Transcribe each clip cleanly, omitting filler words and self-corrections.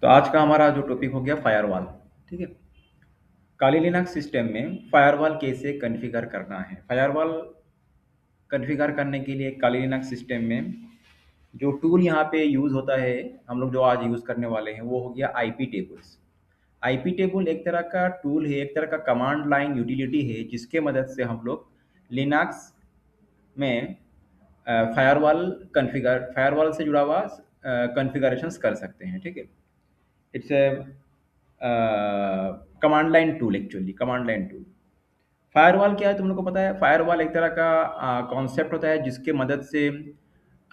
तो आज का हमारा जो टॉपिक हो गया फायरवॉल। ठीक है। काली लिनक्स सिस्टम में फायरवॉल कैसे कॉन्फ़िगर करना है। फायरवॉल कॉन्फ़िगर करने के लिए काली लिनक्स सिस्टम में जो टूल यहाँ पे यूज़ होता है, हम लोग जो आज यूज़ करने वाले हैं वो हो गया आईपी टेबल्स। आईपी टेबल एक तरह का टूल है, एक तरह का कमांड लाइन यूटिलिटी है जिसके मदद से हम लोग लिनक्स में फायरवॉल से जुड़ा हुआ कॉन्फ़िगरेशंस कर सकते हैं। ठीक है। It's a command line tool, actually command line tool. Firewall क्या है तुम लोग को पता है? फायरवॉल एक तरह का कॉन्सेप्ट होता है जिसके मदद से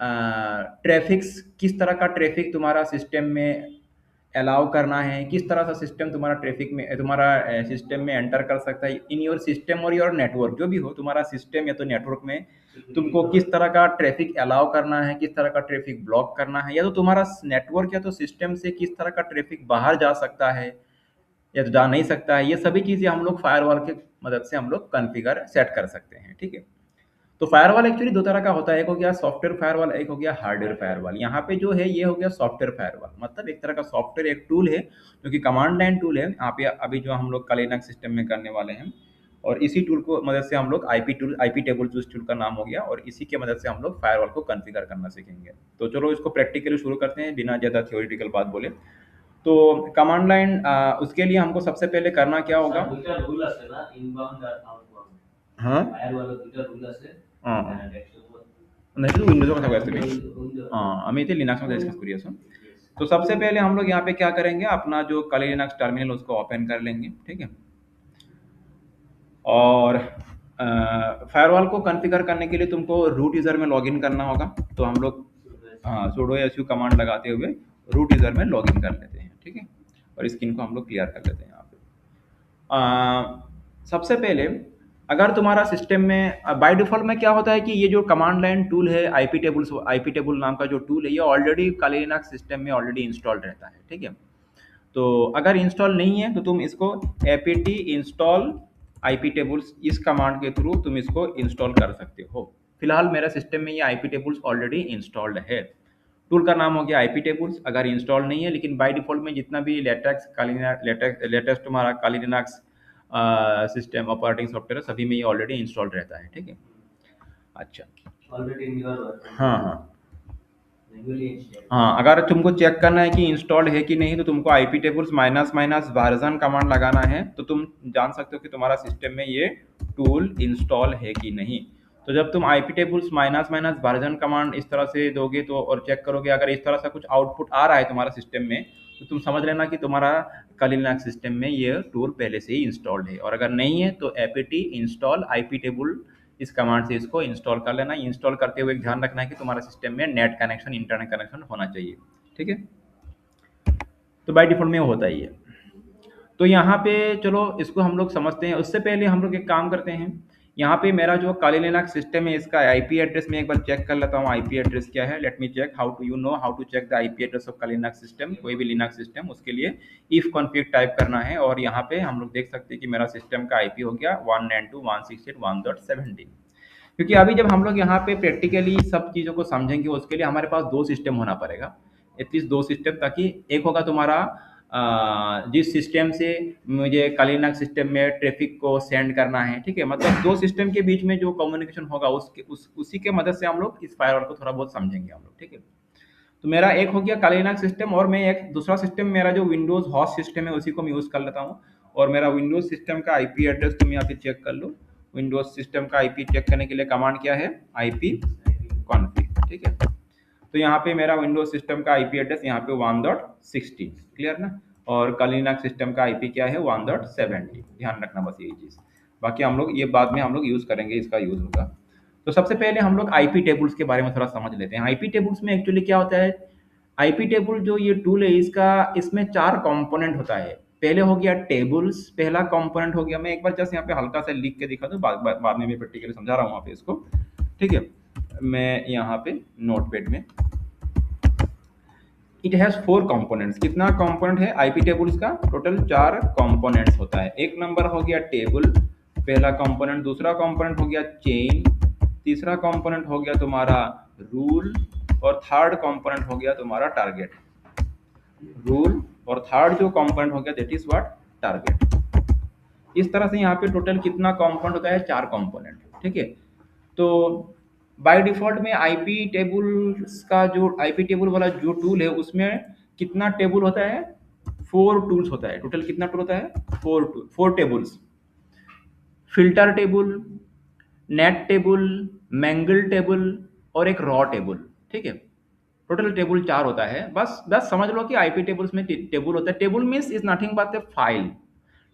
ट्रैफिक्स, किस तरह का ट्रैफिक तुम्हारा सिस्टम में अलाउ करना है, किस तरह का सिस्टम तुम्हारा ट्रैफिक में तुम्हारा सिस्टम में एंटर कर सकता है इन योर सिस्टम और योर नेटवर्क, जो भी हो तुम्हारा सिस्टम या तो नेटवर्क में तुमको किस तरह का ट्रैफिक अलाउ करना है, किस तरह का ट्रैफिक ब्लॉक करना है, या तो तुम्हारा नेटवर्क या तो सिस्टम से किस तरह का ट्रैफिक बाहर जा सकता है या तो जा नहीं सकता है। ये सभी चीज़ें हम लोग फायरवॉल की मदद से हम लोग कॉन्फ़िगर सेट कर सकते हैं। ठीक है। तो फायरवॉल एक्चुअली दो तरह का होता है, एक हो गया सॉफ्टवेयर फायरवॉल, एक हो गया हार्डवेयर फायरवॉल। यहाँ पे जो है ये हो गया सॉफ्टवेयर फायरवॉल, मतलब एक तरह का सॉफ्टवेयर, एक टूल है जो कि कमांड लाइन टूल है। यहाँ पे अभी जो हम लोग कल लिनक्स सिस्टम में करने वाले हैं, और इसी टूल को मदद से हम लोग आईपी टेबल जो इस टूल का नाम हो गया, और इसी के मदद से हम लोग फायरवॉल को कॉन्फ़िगर करना सीखेंगे। तो चलो इसको प्रैक्टिकली शुरू करते हैं बिना ज़्यादा थियोरिटिकल बात बोले। तो कमांड लाइन उसके लिए हमको सबसे पहले करना क्या होगा? हाँ हाँ नाही तू विंडोजवर कसा असते मी आम्ही इथे लिनक्समध्ये डिस्कस करूया सो। तो सबसे पहले हम लोग यहाँ पे क्या करेंगे, अपना जो कली लिनक्स टर्मिनल उसको ओपन कर लेंगे। ठीक है। और फायरवॉल को कॉन्फ़िगर करने के लिए तुमको रूट यूज़र में लॉगिन करना होगा। तो हम लोग sudo su कमांड लगाते हुए रूट यूज़र में लॉगिन कर लेते हैं। ठीक है। और स्क्रीन को हम लोग क्लियर कर लेते हैं यहाँ पे। सबसे पहले अगर तुम्हारा सिस्टम में बाय डिफ़ॉल्ट में क्या होता है कि ये जो कमांड लाइन टूल है आईपी टेबल नाम का जो टूल है, ये ऑलरेडी काली लिनक्स सिस्टम में ऑलरेडी इंस्टॉल्ड रहता है। ठीक है। तो अगर इंस्टॉल नहीं है तो तुम इसको apt इंस्टॉल आईपी टेबल्स इस कमांड के थ्रू तुम इसको इंस्टॉल कर सकते हो। फिलहाल मेरा सिस्टम में ये आईपी टेबल्स ऑलरेडी इंस्टॉल्ड है। टूल का नाम हो गया आईपी टेबल्स। अगर इंस्टॉल नहीं है, लेकिन बाय डिफ़ॉल्ट में जितना भी लेटेस्ट तुम्हारा काली लिनक्स सिस्टम ऑपरेटिंग सॉफ्टवेयर है, सभी में ये ऑलरेडी इंस्टॉल्ड रहता है। ठीक है। अच्छा, हाँ हाँ हाँ, अगर तुमको चेक करना है कि इंस्टॉल्ड है कि नहीं, तो तुमको IP tables minus minus version command लगाना है, तो तुम जान सकते हो कि तुम्हारा सिस्टम में ये टूल इंस्टॉल है कि नहीं। तो जब तुम IP tables minus minus version command इस तरह से दोगे तो और चेक करोगे, अगर इस तरह से कुछ आउटपुट आ रहा है तुम्हारा सिस्टम में, तो तुम समझ लेना कि तुम्हारा कली लिनक्स सिस्टम में ये टूल पहले से ही इंस्टॉल्ड है। और अगर नहीं है तो एपीटी इंस्टॉल आईपी टेबल इस कमांड से इसको इंस्टॉल कर लेना। इंस्टॉल करते हुए ध्यान रखना है कि तुम्हारे सिस्टम में नेट कनेक्शन, इंटरनेट कनेक्शन होना चाहिए। ठीक है। तो बाय डिफॉल्ट में होता ही है। तो यहाँ पे चलो इसको हम लोग समझते हैं। उससे पहले हम लोग एक काम करते हैं, यहाँ पे मेरा जो काली लिनक्स सिस्टम है इसका आईपी एड्रेस मैं एक बार चेक कर लेता हूँ। आईपी एड्रेस क्या है? Let me check how to how to check the IP address of Kali Linux system. कोई भी लिनक्स सिस्टम, उसके लिए इफ कॉन्फिग टाइप करना है, और यहाँ पे हम लोग देख सकते हैं कि मेरा सिस्टम का आईपी हो गया 192.168.1.17। क्योंकि अभी जब हम लोग यहाँ पे प्रैक्टिकली सब चीज़ों को समझेंगे, उसके लिए हमारे पास दो सिस्टम होना पड़ेगा, एटलीस्ट दो सिस्टम। ताकि एक होगा तुम्हारा जिस सिस्टम से मुझे काली लिनक्स सिस्टम में ट्रैफिक को सेंड करना है। ठीक है। मतलब दो सिस्टम के बीच में जो कम्युनिकेशन होगा उसी के मदद से हम लोग इस फायरवॉल को थोड़ा बहुत समझेंगे हम लोग। ठीक है। तो मेरा एक हो गया काली लिनक्स सिस्टम, और मैं एक दूसरा सिस्टम मेरा जो विंडोज होस्ट सिस्टम है उसी को मैं यूज़ कर लेता हूँ। और मेरा विंडोज सिस्टम का आईपी एड्रेस तुम यहाँ पे चेक कर लो। विंडोज सिस्टम का आईपी चेक करने के लिए कमांड क्या है? IP config. ठीक है। तो यहाँ पे मेरा विंडोज सिस्टम का आईपी एड्रेस यहाँ पे 1.16, क्लियर ना? और काली लिनक्स सिस्टम का आईपी क्या है? 1.70। ध्यान रखना बस यही चीज़। बाकी हम लोग ये बाद में हम लोग यूज़ करेंगे, इसका यूज़ होगा। तो सबसे पहले हम लोग आईपी टेबल्स के बारे में थोड़ा समझ लेते हैं। आईपी टेबल्स में एक्चुअली क्या होता है? आईपी टेबल जो ये टूल है इसमें 4 कंपोनेंट होता है। पहले हो गया टेबल्स, पहला कंपोनेंट हो गया। मैं एक बार जस्ट यहाँ पे हल्का सा लिख के दिखा दूँ, बाद में मैं प्रैक्टिकली समझा रहा हूँ वहाँ पे इसको। ठीक है। मैं यहाँ पे नोटपैड में, इट हैज़ 4 कंपोनेंट्स। कितना कंपोनेंट है आईपी टेबल्स का? टोटल 4 कंपोनेंट्स होता है। एक नंबर हो गया टेबल, पहला कंपोनेंट। दूसरा कंपोनेंट हो गया चेन, तीसरा कंपोनेंट हो गया तुम्हारा रूल, और थर्ड कंपोनेंट हो गया तुम्हारा टारगेट। रूल और थर्ड जो कंपोनेंट हो गया दैट इज व्हाट, टारगेट। इस तरह से यहाँ पे टोटल कितना कंपोनेंट होता है, 4 कंपोनेंट, ठीक है। तो बाय डिफॉल्ट में आईपी टेबल्स का जो आईपी टेबल वाला जो टूल है उसमें कितना टेबल होता है, 4 टूल्स होता है। टोटल कितना टूल होता है, 4 tables. Filter table, NAT table, mangle table और एक रॉ टेबल, ठीक है। टोटल टेबल 4 होता है। बस बस समझ लो कि आईपी टेबल्स में टेबल होता है। Table means is nothing but A file.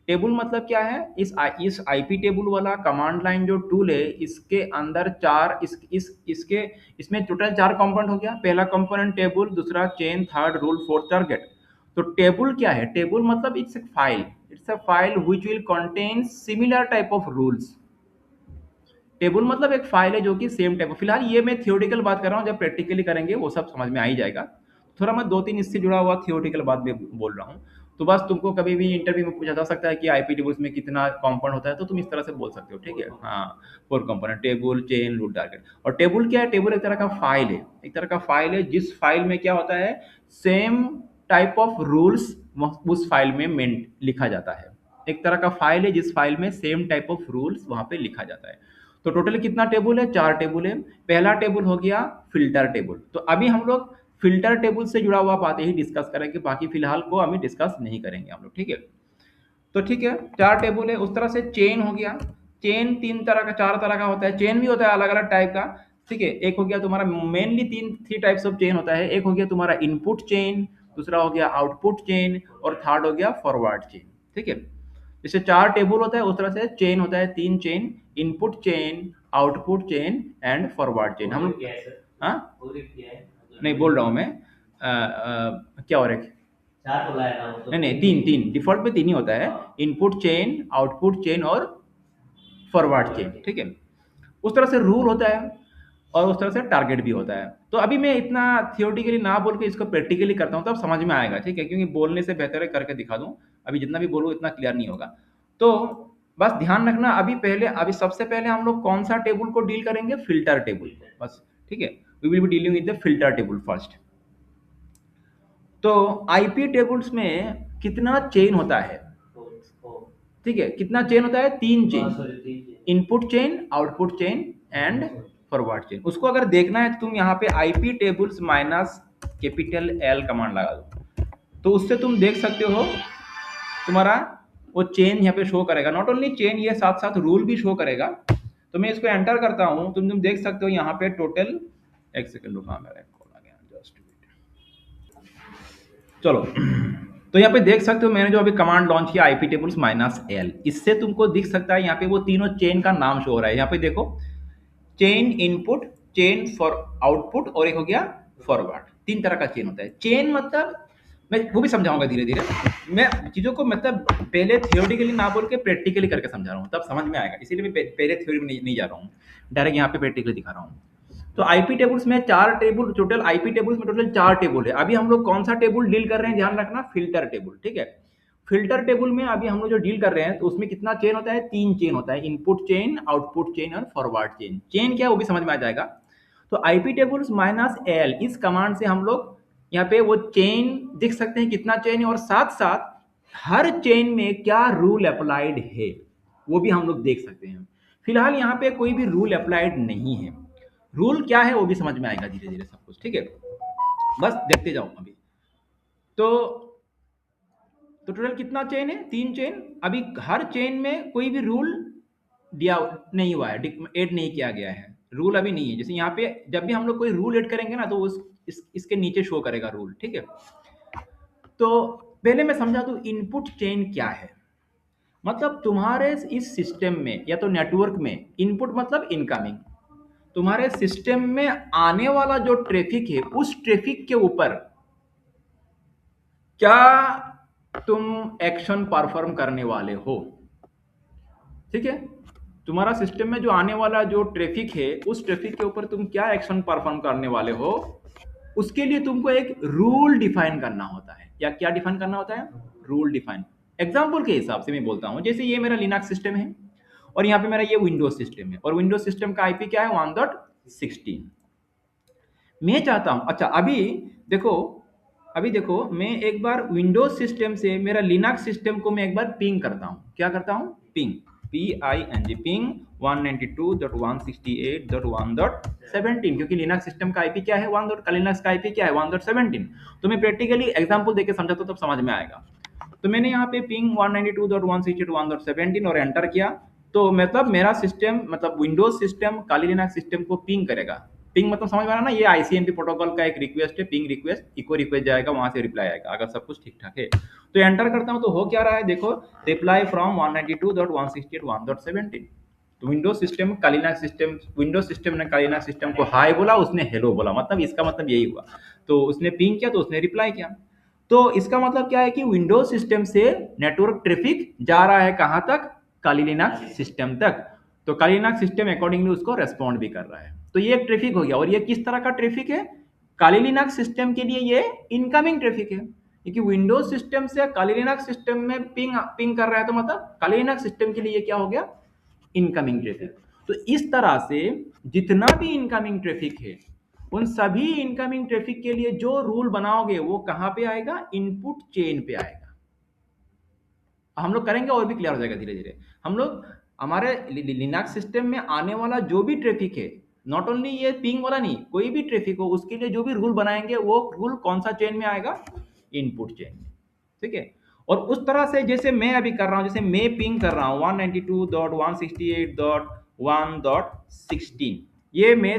Table मतलब क्या है, इस आईपी टेबल वाला कमांड लाइन जो टूल है इसके अंदर चार इसके इसमें टोटल 4 कंपोनेंट हो गया। पहला कंपोनेंट टेबल, दूसरा chain, third rule, fourth target. तो टेबल क्या है, टेबल मतलब it's a file, it's a file which will contain similar type of rules. Table मतलब एक फाइल है जो कि सेम टाइप। फिलहाल ये मैं थियोरेटिकल बात कर रहा हूँ, जब प्रैक्टिकली करेंगे वो सब समझ में आ ही जाएगा। थोड़ा मैं 2-3 इससे जुड़ा हुआ थियोरेटिकल बात भी बोल रहा हूँ। तो बस तुमको कभी भी इंटरव्यू में पूछा जा सकता है कि आईपी टेबल्स में कितना कंपाउंड होता है, तो तुम इस तरह से बोल सकते हो, ठीक है। हाँ, 4 component, table, chain, rule, target. और टेबल क्या है, टेबल एक तरह का फाइल है, एक तरह का फाइल है जिस फाइल में क्या होता है, सेम टाइप ऑफ रूल्स उस फाइल में लिखा जाता है। एक तरह का फाइल है जिस फाइल में सेम टाइप ऑफ रूल्स वहां पे लिखा जाता है। तो टोटल कितना टेबल है, 4 टेबल है। पहला टेबल हो गया फिल्टर टेबल। तो अभी हम लोग फिल्टर टेबल से जुड़ा हुआ बातें ही डिस्कस करेंगे, बाकी फिलहाल को अभी डिस्कस नहीं करेंगे हम लोग, ठीक है। तो ठीक है, 4 टेबल है। उस तरह से चेन हो गया। चेन 3 तरह का, 4 तरह का होता है। चेन भी होता है अलग अलग टाइप का, ठीक है। एक हो गया तुम्हारा मेनली 3 टाइप्स ऑफ चेन होता है। एक हो गया तुम्हारा इनपुट चेन, दूसरा हो गया आउटपुट चेन और थर्ड हो गया फॉरवर्ड चेन, ठीक है। जैसे 4 टेबल होता है उस तरह से चेन होता है 3 chain, input chain, output chain and forward chain. हम लोग हाँ नहीं बोल रहा हूँ मैं, क्या और एक नहीं नहीं, 3 डिफॉल्ट में 3 ही होता है, इनपुट चेन, आउटपुट चेन और फॉरवर्ड चेन, ठीक है। उस तरह से रूल होता है और उस तरह से टारगेट भी होता है। तो अभी मैं इतना थियोरेटिकली ना बोल के इसको प्रैक्टिकली करता हूँ, तब समझ में आएगा, ठीक है। क्योंकि बोलने से बेहतर है करके दिखा दूँ। अभी जितना भी बोलूँ इतना क्लियर नहीं होगा। तो बस ध्यान रखना, अभी सबसे पहले हम लोग कौन सा टेबल को डील करेंगे, फिल्टर टेबल, बस, ठीक है। We will be dealing with the filter table first. तो आईपी टेबल्स में कितना चेन होता है, ठीक है। कितना चेन होता है, 3 chain, input chain, output chain and forward chain. उसको अगर देखना है तो तुम यहाँ पे IP tables minus capital L command लगा दो, तो उससे तुम देख सकते हो तुम्हारा वो चेन यहाँ पे शो करेगा। नॉट ओनली चेन, ये साथ साथ रूल भी शो करेगा। तो मैं इसको एंटर करता हूँ, तुम देख सकते हो यहाँ पे टोटल, एक सेकंड रुकना, मेरा एक कॉल आ गया, जस्ट चलो। तो यहाँ पे देख सकते हो मैंने जो अभी कमांड लॉन्च किया आईपी टेबल्स माइनस एल, इससे तुमको दिख सकता है यहाँ पे वो तीनों चेन का नाम शो हो रहा है। यहाँ पे देखो, chain input, chain for output और एक हो गया फॉरवर्ड। 3 तरह का चेन होता है। चेन मतलब मैं वो भी समझाऊंगा धीरे धीरे। मैं चीजों को मतलब पहले थियोरेटिकली ना बोल के प्रैक्टिकली करके समझा रहा हूँ, तब समझ में आएगा। इसीलिए मैं पहले थ्योरी में नहीं जा रहा हूँ, डायरेक्ट यहाँ पे प्रैक्टिकली दिखा रहा हूँ। तो आईपी टेबल्स में 4 टेबल, टोटल आईपी टेबल्स में टोटल 4 टेबल है। अभी हम लोग कौन सा टेबल डील कर रहे हैं, ध्यान रखना, फिल्टर टेबल, ठीक है। फिल्टर टेबल में अभी हम लोग जो डील कर रहे हैं तो उसमें कितना चेन होता है, 3 चेन होता है, इनपुट चेन, आउटपुट चेन और फॉरवर्ड चेन। चेन क्या है वो भी समझ में आ जाएगा। तो आईपी टेबल्स माइनस एल, इस कमांड से हम लोग यहाँ पे वो चेन दिख सकते हैं कितना चेन है, और साथ साथ हर चेन में क्या रूल अप्लाइड है वो भी हम लोग देख सकते हैं। फिलहाल यहाँ पे कोई भी रूल अप्लाइड नहीं है। रूल क्या है वो भी समझ में आएगा धीरे धीरे सब कुछ, ठीक है। बस देखते जाओ अभी। तो टोटल कितना चेन है, 3 चेन। अभी हर चेन में कोई भी रूल दिया नहीं हुआ है, ऐड नहीं किया गया है, रूल अभी नहीं है। जैसे यहाँ पे जब भी हम लोग कोई रूल ऐड करेंगे ना तो इसके नीचे शो करेगा रूल, ठीक है। तो पहले मैं समझा दूं इनपुट चेन क्या है। मतलब तुम्हारे इस सिस्टम में या तो नेटवर्क में, इनपुट मतलब इनकमिंग, तुम्हारे सिस्टम में आने वाला जो ट्रैफिक है उस ट्रैफिक के ऊपर क्या तुम एक्शन परफॉर्म करने वाले हो, ठीक है। तुम्हारा सिस्टम में जो आने वाला जो ट्रैफिक है उस ट्रैफिक के ऊपर तुम क्या एक्शन परफॉर्म करने वाले हो, उसके लिए तुमको एक रूल डिफाइन करना होता है। या क्या डिफाइन करना होता है, रूल डिफाइन। एग्जाम्पल के हिसाब से मैं बोलता हूं, जैसे ये मेरा लिनक्स सिस्टम है और यहाँ पे मेरा ये विंडोज सिस्टम है, और विंडोज सिस्टम का आईपी क्या है, 1.16। मैं चाहता हूं, अच्छा अभी देखो, अभी देखो मैं एक बार विंडोज सिस्टम से मेरा लिनक्स सिस्टम को मैं एक बार पिंग करता हूँ। क्या करता हूँ? पिंग, PING, पिंग 192.168.1.17, क्योंकि लिनक्स सिस्टम का आईपी क्या है? 1 का लिनक्स का आईपी क्या है? 1.17। तो मैं प्रैक्टिकली एग्जांपल देके समझाता हूँ तब समझ में आएगा। तो मैंने यहाँ पे पिंग 192.168.1.17 और एंटर किया। तो मतलब मेरा सिस्टम, मतलब विंडोज सिस्टम काली लिनक्स सिस्टम को पिंग करेगा। पिंग मतलब समझ में आ रहा ना, ये आईसीएमपी प्रोटोकॉल का एक रिक्वेस्ट है, पिंग रिक्वेस्ट, इको रिक्वेस्ट जाएगा, वहां से रिप्लाई आएगा अगर सब कुछ ठीक ठाक है। तो एंटर करता हूँ तो हो क्या रहा है देखो, रिप्लाई फ्रॉम 192.168.1.17। तो Windows system Kali Linux system, Windows system ने कालिनाक्स सिस्टम को हाई बोला, उसने हेलो बोला, मतलब इसका मतलब यही हुआ। तो उसने पिंग किया तो उसने रिप्लाई किया। तो इसका मतलब क्या है कि विंडोज सिस्टम से नेटवर्क ट्रैफिक जा रहा है कहां तक? काली लिनक्स सिस्टम तक। तो काली लिनक्स सिस्टम अकॉर्डिंगली उसको रेस्पॉन्ड भी कर रहा है। तो ये एक ट्रैफिक हो गया। और ये किस तरह का ट्रैफिक है? काली लिनक्स सिस्टम के लिए ये इनकमिंग ट्रैफिक है, क्योंकि विंडोज सिस्टम से काली लिनक्स सिस्टम में पिंग पिंग कर रहा है, तो मतलब काली लिनक्स सिस्टम के लिए ये क्या हो गया? Incoming traffic. तो इस तरह से जितना भी इनकमिंग ट्रैफिक है, उन सभी इनकमिंग ट्रैफिक के लिए जो रूल बनाओगे वो कहां पे आएगा? इनपुट चेन पे आएगा। हम लोग करेंगे और भी क्लियर हो जाएगा धीरे धीरे। हम लोग हमारे लिनक्स सिस्टम में आने वाला जो भी ट्रैफिक है, नॉट ओनली ये पिंग वाला नहीं, कोई भी ट्रैफिक हो उसके लिए जो भी रूल बनाएंगे वो रूल कौन सा चेन में आएगा? इनपुट चेन में। ठीक है। और उस तरह से जैसे मैं अभी कर रहा हूं, जैसे मैं पिंग कर रहा हूं 192.168.1.16, ये मैं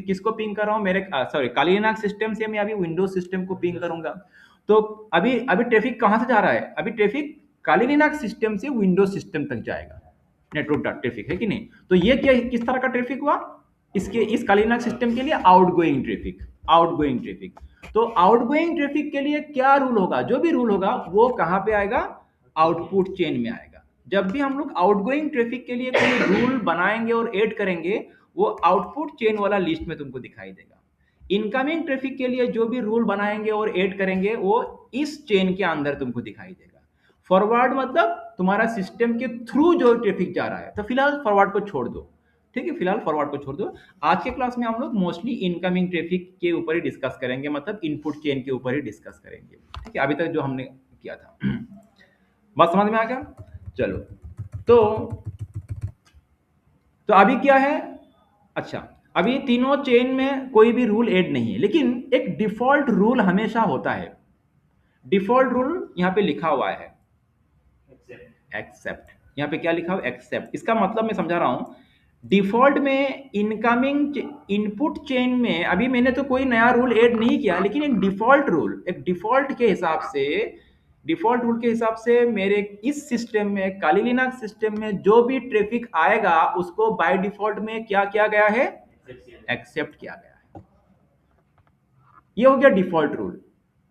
किसको पिंग कर रहा हूं? मेरे सॉरी काली लिनक्स सिस्टम से मैं अभी विंडोज सिस्टम को पिंग करूंगा। तो अभी अभी ट्रैफिक कहां से जा रहा है? अभी ट्रैफिक काली लिनक्स सिस्टम से विंडोज सिस्टम तक जाएगा। नेटवर्क ट्रैफिक है कि नहीं? तो ये क्या, किस तरह का ट्रैफिक हुआ? इसके इस काली लिनक्स सिस्टम के लिए आउटगोइंग ट्रैफिक, आउटगोइंग ट्रैफिक। तो आउटगोइंग ट्रैफिक के लिए क्या रूल होगा? जो भी रूल होगा वो कहां पे आएगा? आउटपुट चेन में आएगा। जब भी हम लोग आउटगोइंग ट्रैफिक के लिए कोई रूल बनाएंगे और ऐड करेंगे, वो आउटपुट चेन वाला लिस्ट में तुमको दिखाई देगा। इनकमिंग ट्रैफिक के लिए जो भी रूल बनाएंगे और ऐड करेंगे वो इस चेन के अंदर तुमको दिखाई देगा। फॉरवर्ड मतलब तुम्हारा सिस्टम के थ्रू जो ट्रैफिक जा रहा है। तो फिलहाल फॉरवर्ड को छोड़ दो, ठीक है, फिलहाल फॉरवर्ड को छोड़ दो। आज के क्लास में हम लोग मोस्टली इनकमिंग ट्रैफिक के ऊपर ही डिस्कस करेंगे, मतलब इनपुट चेन के ऊपर ही डिस्कस करेंगे। ठीक है, अभी तक जो हमने किया था बात समझ में आ गया? चलो, तो अभी क्या है? अच्छा, अभी तीनों चेन में कोई भी रूल ऐड नहीं है, लेकिन एक डिफॉल्ट रूल हमेशा होता है। डिफॉल्ट रूल यहां पे लिखा हुआ है एक्सेप्ट। यहाँ पे क्या लिखा हुआ? एक्सेप्ट। इसका मतलब मैं समझा रहा हूं, डिफॉल्ट में इनकमिंग इनपुट चेन में अभी मैंने तो कोई नया रूल ऐड नहीं किया, लेकिन एक डिफॉल्ट रूल, एक डिफॉल्ट के हिसाब से, डिफॉल्ट रूल के हिसाब से मेरे इस सिस्टम में, काली लिनक्स सिस्टम में जो भी ट्रैफिक आएगा उसको बाय डिफॉल्ट में क्या किया गया है? एक्सेप्ट किया गया है। ये हो गया डिफॉल्ट रूल।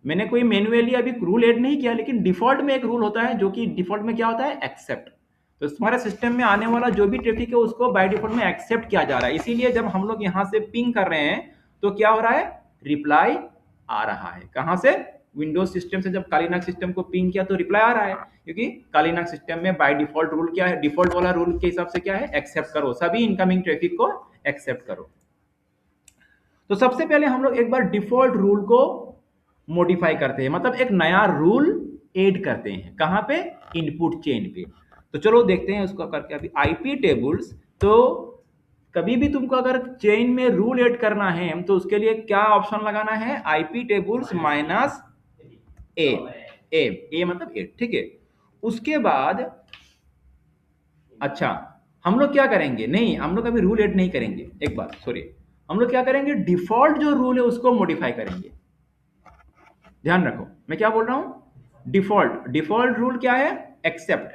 मैंने कोई मैन्युअली अभी रूल ऐड नहीं किया, लेकिन डिफॉल्ट में एक रूल होता है जो कि डिफॉल्ट में क्या होता है? एक्सेप्ट। तो तुम्हारे सिस्टम में आने वाला जो भी ट्रैफिक है उसको बाय डिफॉल्ट में एक्सेप्ट किया जा रहा है। इसीलिए जब हम लोग यहां से पिंग कर रहे हैं तो क्या हो रहा है? रिप्लाई आ रहा है। कहां से? विंडोज सिस्टम से। जब काली लिनक्स सिस्टम को पिंग किया तो रिप्लाई आ रहा है, क्योंकि काली लिनक्स सिस्टम में बाय डिफॉल्ट रूल क्या है? डिफॉल्ट वाला रूल के हिसाब से क्या है? एक्सेप्ट करो, सभी इनकमिंग ट्रैफिक को एक्सेप्ट करो। तो सबसे पहले हम लोग एक बार डिफॉल्ट रूल को मॉडिफाई करते हैं, मतलब एक नया रूल ऐड करते हैं। कहां पे? इनपुट चेन पे। तो चलो देखते हैं उसको करके। अभी आईपी टेबल्स, तो कभी भी तुमको अगर चेन में रूल ऐड करना है तो उसके लिए क्या ऑप्शन लगाना है? आईपी टेबल्स माइनस ए। ए मतलब 8, ठीक है। उसके बाद अच्छा, हम लोग क्या करेंगे? नहीं, हम लोग अभी रूल ऐड नहीं करेंगे, एक बार सॉरी, हम लोग क्या करेंगे? डिफॉल्ट जो रूल है उसको मॉडिफाई करेंगे। ध्यान रखो मैं क्या बोल रहा हूं। डिफॉल्ट, डिफॉल्ट रूल क्या है? एक्सेप्ट।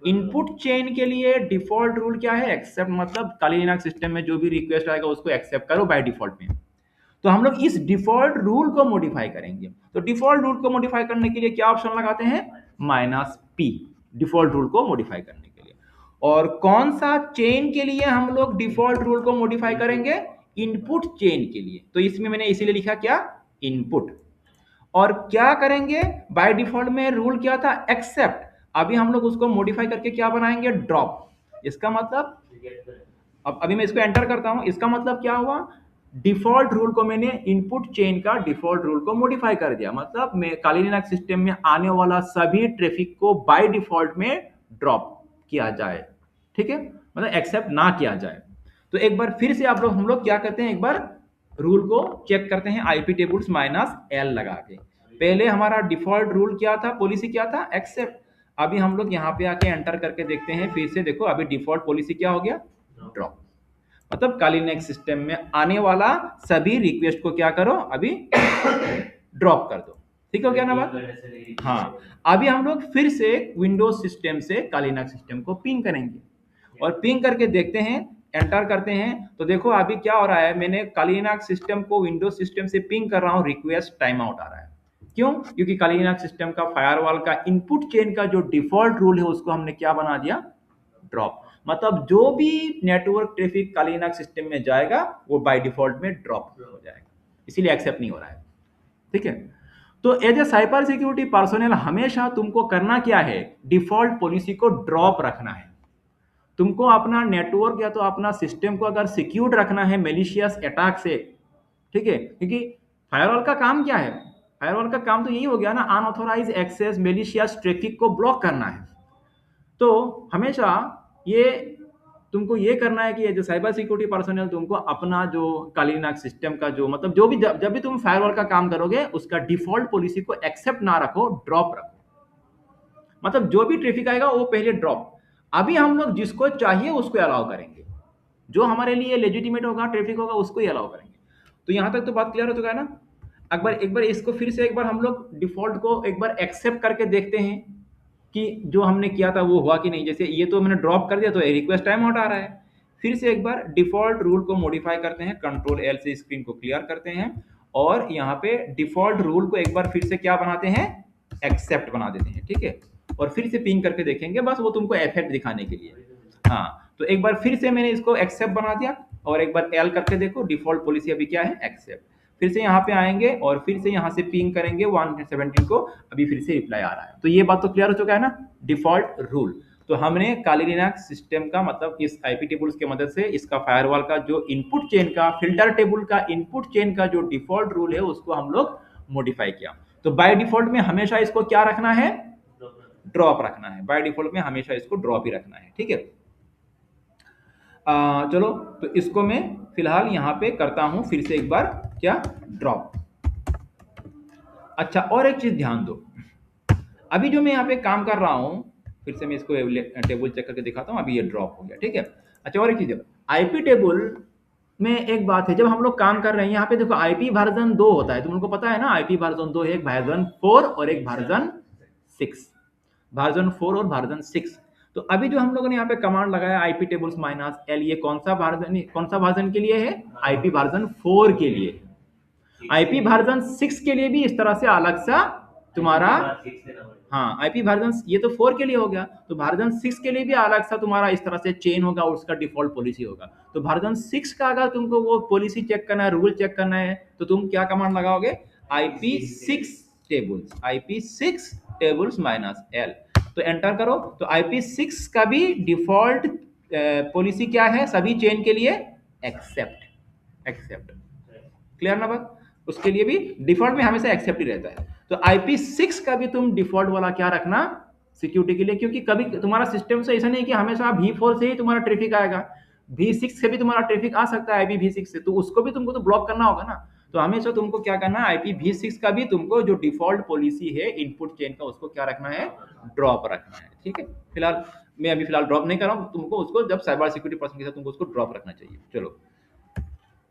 इनपुट चेन के लिए डिफॉल्ट रूल क्या है? एक्सेप्ट। मतलब काली लिनक्स सिस्टम में जो भी रिक्वेस्ट आएगा उसको एक्सेप्ट करो बाय डिफॉल्ट में। तो हम लोग इस डिफॉल्ट रूल को मॉडिफाई करेंगे। तो डिफॉल्ट रूल को मॉडिफाई करने के लिए क्या ऑप्शन लगाते हैं? -p, डिफॉल्ट रूल को मॉडिफाई करने के लिए। और कौन सा चेन के लिए हम लोग डिफॉल्ट रूल को मॉडिफाई करेंगे? इनपुट चेन के लिए। तो इसमें मैंने इसीलिए लिखा क्या? इनपुट। और क्या करेंगे? बाय डिफॉल्ट में रूल क्या था? एक्सेप्ट। अभी हम लोग उसको मॉडिफाई करके क्या बनाएंगे? ड्रॉप। इसका मतलब, अब अभी मैं इसको एंटर करता हूं, इसका मतलब क्या हुआ? डिफॉल्ट रूल को मैंने इनपुट चेन का डिफॉल्ट रूल को मॉडिफाई कर दिया, मतलब मैं काली लिनक्स सिस्टम में आने वाला सभी ट्रैफिक को बाय डिफॉल्ट में ड्रॉप किया जाए, ठीक है, मतलब एक्सेप्ट ना किया जाए। तो एक बार फिर से हम लोग क्या करते हैं, एक बार रूल को चेक करते हैं आईपी टेबल्स माइनस एल लगा के। पहले हमारा डिफॉल्ट रूल क्या था, पॉलिसी क्या था, एक्सेप्ट। अभी हम लोग यहाँ पे आके एंटर करके देखते हैं, फिर से देखो अभी डिफॉल्ट पॉलिसी क्या हो गया, ड्रॉप। मतलब काली लिनक्स सिस्टम में आने वाला सभी रिक्वेस्ट को क्या करो, अभी ड्रॉप कर दो। ठीक हो गया ना बात। हाँ, अभी हम लोग फिर से विंडोज सिस्टम से काली लिनक्स सिस्टम को पिंग करेंगे और पिंग करके देखते हैं, एंटर करते हैं, तो देखो अभी क्या हो रहा है, मैंने काली लिनक्स सिस्टम को विंडोज सिस्टम से पिंग कर रहा हूँ, रिक्वेस्ट टाइम आउट आ रहा है। क्यों? क्योंकि काली लिनक्स सिस्टम का फायरवॉल का इनपुट चेन का जो डिफॉल्ट रूल है उसको हमने क्या बना दिया, ड्रॉप। मतलब जो भी नेटवर्क ट्रैफिक काली लिनक्स सिस्टम में जाएगा वो बाय डिफॉल्ट में ड्रॉप हो जाएगा, इसीलिए एक्सेप्ट नहीं हो रहा है। ठीक है, तो as a cyber security personal हमेशा तुमको करना क्या है, डिफॉल्ट पॉलिसी को ड्रॉप रखना है। तुमको अपना नेटवर्क या तो अपना सिस्टम को अगर सिक्योर्ड रखना है मेलिशियस अटैक से, ठीक है, क्योंकि फायरवॉल का काम क्या है, फायरवॉल का काम तो यही हो गया ना, अनऑथोराइज एक्सेस मेलिशियस ट्रैफिक को ब्लॉक करना है। तो हमेशा ये तुमको ये करना है कि जो साइबर सिक्योरिटी पर्सनल तुमको अपना जो काली लिनक्स सिस्टम का जो मतलब जो भी जब भी तुम फायरवॉल का काम करोगे उसका डिफॉल्ट पॉलिसी को एक्सेप्ट ना रखो, ड्रॉप रखो। मतलब जो भी ट्रैफिक आएगा वो पहले ड्रॉप। अभी हम लोग जिसको चाहिए उसको अलाउ करेंगे, जो हमारे लिए लेजिटिमेट होगा ट्रैफिक होगा उसको ही अलाउ करेंगे। तो यहां तक तो बात क्लियर हो चुका है ना। एक बार इसको फिर से एक बार हम लोग डिफॉल्ट को एक बार एक्सेप्ट करके देखते हैं कि जो हमने किया था वो हुआ कि नहीं। जैसे ये तो मैंने ड्रॉप कर दिया तो रिक्वेस्ट टाइम आउट आ रहा है। फिर से एक बार डिफॉल्ट रूल को मॉडिफाई करते हैं, कंट्रोल एल से स्क्रीन को क्लियर करते हैं और यहाँ पे डिफॉल्ट रूल को एक बार फिर से क्या बनाते हैं, एक्सेप्ट बना देते हैं। ठीक है, और फिर से पिंग करके देखेंगे, बस वो तुमको इफेक्ट दिखाने के लिए। हाँ, तो एक बार फिर से मैंने इसको एक्सेप्ट बना दिया और एक बार एल करके देखो, डिफॉल्ट पॉलिसी अभी क्या है, एक्सेप्ट। फिर से यहाँ पे आएंगे और फिर से यहाँ से पिंग करेंगे 117 को, अभी फिर से रिप्लाई आ रहा है। तो ये बात तो क्लियर हो चुका है ना, डिफॉल्ट रूल। तो हमने काली लिनक्स सिस्टम का मतलब इस आईपी टेबल्स की मदद से इसका फायरवॉल का जो इनपुट चेन का फिल्टर टेबल का इनपुट चेन का जो डिफॉल्ट रूल है उसको हम लोग मॉडिफाई किया। तो बाय डिफॉल्ट में हमेशा इसको क्या रखना है, ड्रॉप रखना है। बाय डिफॉल्ट में हमेशा इसको ड्रॉप ही रखना है। ठीक है, चलो तो इसको मैं फिलहाल यहाँ पे करता हूँ फिर से एक बार क्या, ड्रॉप। अच्छा, और एक चीज ध्यान दो, अभी जो मैं यहाँ पे काम कर रहा हूँ, फिर से मैं इसको टेबल चेक करके दिखाता हूँ, अभी ये ड्रॉप हो गया। ठीक है, अच्छा और एक चीज, आईपी टेबल में एक बात है, जब हम लोग काम कर रहे हैं यहाँ पे देखो आईपी वर्जन 2 होता है, तुम लोग को पता है ना, आईपी वर्जन 2 है, एक वर्जन 4 और एक वर्जन 6, वर्जन 4 और वर्जन 6। तो अभी जो हम लोगों ने यहाँ पे कमांड लगाया आईपी टेबल्स माइनस एल, ये कौन सा वर्जन के लिए है, आईपी वर्जन 4 के लिए। आईपी वर्जन 6 के लिए भी इस तरह से अलग सा तुम्हारा, हाँ आईपी वर्जन ये तो 4 के लिए हो गया, तो वर्जन 6 के लिए भी अलग सा तुम्हारा इस तरह से चेन होगा और उसका डिफॉल्ट पॉलिसी होगा। तो वर्जन 6 का अगर तुमको वो पॉलिसी चेक करना है, रूल चेक करना है, तो तुम क्या कमांड लगाओगे, IP6 tables, IP6 tables minus L. तो एंटर करो, तो IP6 का भी डिफॉल्ट पॉलिसी क्या है, सभी चेन के लिए एक्सेप्ट। एक्सेप्ट क्लियर ना बात, उसके लिए भी डिफॉल्ट में हमेशा एक्सेप्ट ही रहता है। तो IP6 का भी तुम डिफॉल्ट वाला क्या रखना सिक्योरिटी के लिए, क्योंकि कभी तुम्हारा सिस्टम से ऐसा नहीं कि हमेशा V4 से ही तुम्हारा ट्रैफिक आएगा, V6 से भी तुम्हारा ट्रैफिक आ सकता है, IPv6 से, तो उसको भी तुमको तो ब्लॉक करना होगा ना। तो हमेशा तुमको क्या करना है, IPv6 का भी तुमको जो डिफॉल्ट पॉलिसी है इनपुट चेन का उसको क्या रखना है, ड्रॉप रखना है। ठीक है, फिलहाल मैं अभी फिलहाल ड्रॉप नहीं कर रहा हूँ, तुमको उसको जब साइबर सिक्योरिटी पर्सन के साथ तुमको उसको ड्रॉप रखना चाहिए। चलो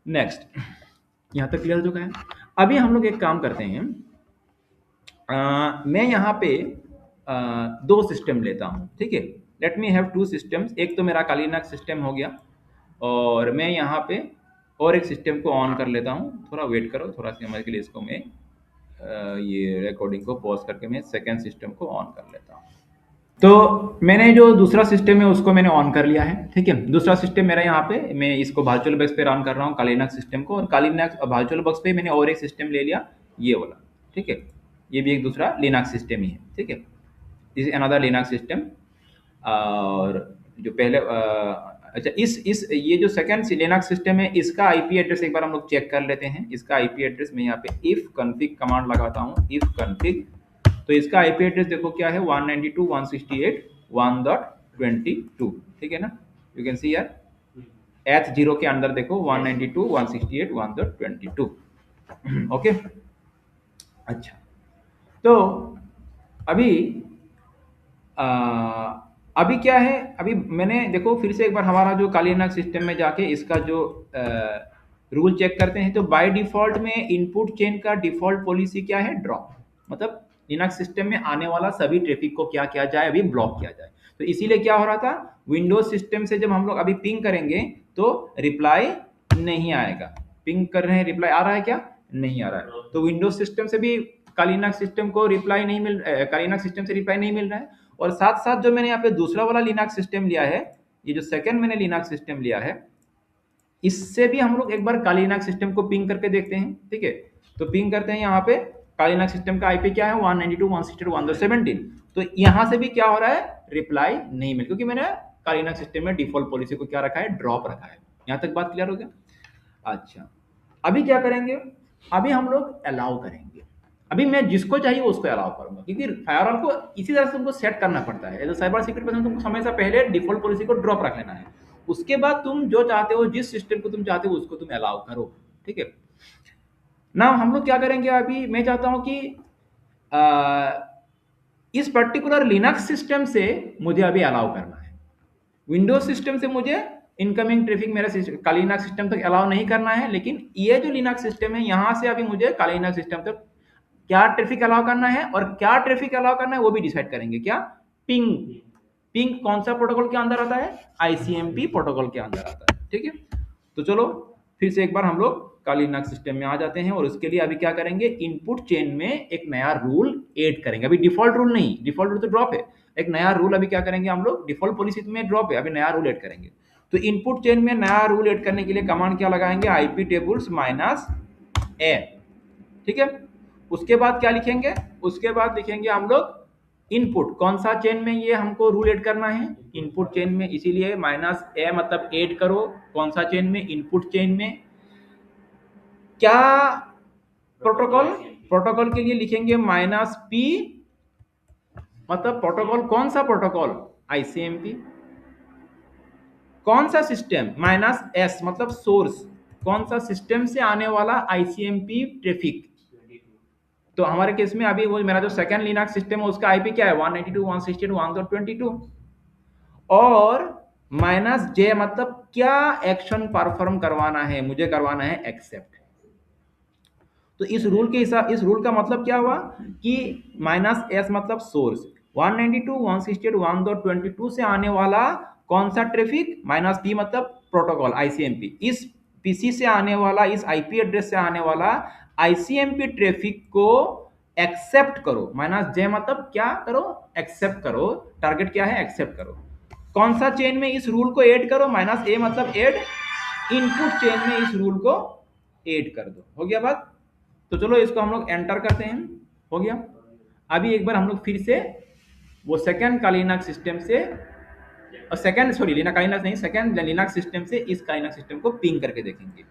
नेक्स्ट, यहाँ तक क्लियर हो चुका है। अभी हम लोग एक काम करते हैं, मैं यहाँ पे 2 सिस्टम लेता हूँ। ठीक है, लेट मी हैव 2 सिस्टम्स। एक तो मेरा काली लिनक्स सिस्टम हो गया और मैं यहाँ पे और एक सिस्टम को ऑन कर लेता हूँ। थोड़ा वेट करो, थोड़ा सा समय के लिए इसको मैं ये रिकॉर्डिंग को पॉज करके मैं सेकेंड सिस्टम को ऑन कर लेता हूँ। तो मैंने जो दूसरा सिस्टम है उसको मैंने ऑन कर लिया है। ठीक है, दूसरा सिस्टम मेरा यहाँ पे, मैं इसको वर्चुअल बॉक्स पे रन कर रहा हूँ काली लिनक्स सिस्टम को, और काली लिनक्स वर्चुअल बॉक्स पे मैंने और एक सिस्टम ले लिया, ये वाला। ठीक है, ये भी एक दूसरा लिनक्स सिस्टम ही है। ठीक है, this is another Linux system. और जो पहले अच्छा, इस ये जो सेकंड लिनक्स सिस्टम है, इसका आईपी एड्रेस एक बार हम लोग चेक कर लेते हैं। इसका आईपी एड्रेस मैं यहाँ पे इफ कॉन्फिग कमांड लगाता हूँ, इफ कॉन्फिग, तो इसका आईपी एड्रेस देखो क्या है, 192.168.1.22, ठीक है ना। यू कैन सी यार, एथ जीरो के अंदर देखो 192.168.1.22। ओके, अच्छा, तो अभी आ, अभी क्या है, अभी मैंने देखो फिर से एक बार हमारा जो काली लिनक्स सिस्टम में जाके इसका जो रूल चेक करते हैं, तो बाय डिफॉल्ट में इनपुट चेन का डिफॉल्ट पॉलिसी क्या है, ड्रॉप। मतलब लिनक्स सिस्टम में आने वाला सभी ट्रैफिक को क्या किया जाए, अभी ब्लॉक किया जाए। तो इसीलिए क्या हो रहा था, विंडोज सिस्टम से जब हम लोग अभी पिंग करेंगे तो रिप्लाई नहीं आएगा। पिंग कर रहे हैं, रिप्लाई आ रहा है क्या, नहीं आ रहा है। तो विंडोज सिस्टम से भी काली लिनक्स सिस्टम को रिप्लाई नहीं मिल, काली लिनक्स सिस्टम से रिप्लाई नहीं मिल रहा है। और साथ साथ जो मैंने यहाँ पे दूसरा वाला लिनक्स सिस्टम लिया है, ये जो सेकंड मैंने लिनक्स सिस्टम लिया है, इससे भी हम लोग एक बार काली लिनक्स सिस्टम को पिंग करके देखते हैं, ठीक है। तो पिंग करते हैं, यहाँ पे काली लिनक्स सिस्टम का आईपी क्या है, 192.168.1.17। तो यहाँ से भी क्या हो रहा है, रिप्लाई नहीं मिल, क्योंकि मैंने काली लिनक्स सिस्टम में डिफॉल्ट पॉलिसी को क्या रखा है, ड्रॉप रखा है। यहाँ तक बात क्लियर हो गया। अच्छा, अभी क्या करेंगे, अभी हम लोग अलाउ करेंगे। अभी मैं जिसको चाहिए उसको अलाउ करूंगा, क्योंकि फायरवॉल को इसी तरह से तुमको सेट करना पड़ता है। एज साइबर सिक्योरिटी पर्सन तुमको हमेशा पहले डिफॉल्ट पॉलिसी को ड्रॉप रख लेना है, उसके बाद तुम जो चाहते हो, जिस सिस्टम को तुम चाहते हो उसको तुम अलाउ करो, ठीक है ना। हम लोग क्या करेंगे, अभी मैं चाहता हूं कि इस पर्टिकुलर लिनक्स सिस्टम से मुझे अभी अलाउ करना है। विंडोज सिस्टम से मुझे इनकमिंग ट्रैफिक मेरा काली लिनक्स सिस्टम तक अलाउ नहीं करना है, लेकिन ये जो लिनक्स सिस्टम है यहां से अभी मुझे काली लिनक्स सिस्टम तक क्या ट्रैफिक अलाउ करना है, और क्या ट्रैफिक अलाउ करना है वो भी डिसाइड करेंगे। क्या, पिंग। पिंग कौन सा प्रोटोकॉल के अंदर आता है, आईसीएमपी प्रोटोकॉल के अंदर आता है, ठीक है। तो चलो फिर से एक बार हम लोग काली लिनक्स सिस्टम में आ जाते हैं, और उसके लिए अभी क्या करेंगे, इनपुट चेन में एक नया रूल ऐड करेंगे। अभी डिफॉल्ट रूल नहीं, डिफॉल्ट रूल तो ड्रॉप है, एक नया रूल अभी क्या करेंगे हम लोग, डिफॉल्ट पॉलिसी में ड्रॉप है, अभी नया रूल ऐड करेंगे। तो इनपुट चेन में नया रूल ऐड करने के लिए कमांड क्या लगाएंगे, आईपी टेबल्स माइनस ए, ठीक है। उसके बाद क्या लिखेंगे, उसके बाद लिखेंगे हम लोग इनपुट, कौन सा चेन में ये हमको रूल ऐड करना है, इनपुट चेन में, इसीलिए माइनस ए मतलब ऐड करो, कौन सा चेन में, इनपुट चेन में। क्या प्रोटोकॉल, प्रोटोकॉल के लिए लिखेंगे माइनस पी, मतलब प्रोटोकॉल, कौन सा प्रोटोकॉल, आईसीएमपी। कौन सा सिस्टम, माइनस एस मतलब सोर्स, कौन सा सिस्टम से आने वाला आईसीएमपी ट्रैफिक। तो हमारे केस में अभी वो मेरा जो सेकंड लिनक्स सिस्टम है उसका आईपी क्या है, 192.168.1.22, और माइनस जे मतलब क्या एक्शन परफॉर्म करवाना है, मुझे करवाना है एक्सेप्ट। तो इस रूल के हिसाब, इस रूल का मतलब क्या हुआ कि माइनस एस मतलब सोर्स, 192.168.1.22 से आने वाला कौन सा ट्रैफिक, माइनस पी मतलब प्रोटोकॉल आईसीएमपी, इस पीसी से आने वाला, इस आईपी एड्रेस से आने वाला आईसीएमपी ट्रैफिक को एक्सेप्ट करो। माइनस जे मतलब क्या करो, एक्सेप्ट करो, टारगेट क्या है, एक्सेप्ट करो। कौन सा चेन में, इस रूल को ऐड करो, माइनस ए मतलब ऐड, इनपुट चेन में इस रूल को ऐड कर दो। हो गया बात। तो चलो इसको हम लोग एंटर करते हैं, हो गया। अभी एक बार हम लोग फिर से वो सेकंड काली लिनक्स सिस्टम से, और सेकंड सॉरी काली लिनक्स नहीं, सेकंड लिनक्स सिस्टम से इस काली लिनक्स सिस्टम को पिंग करके देखेंगे।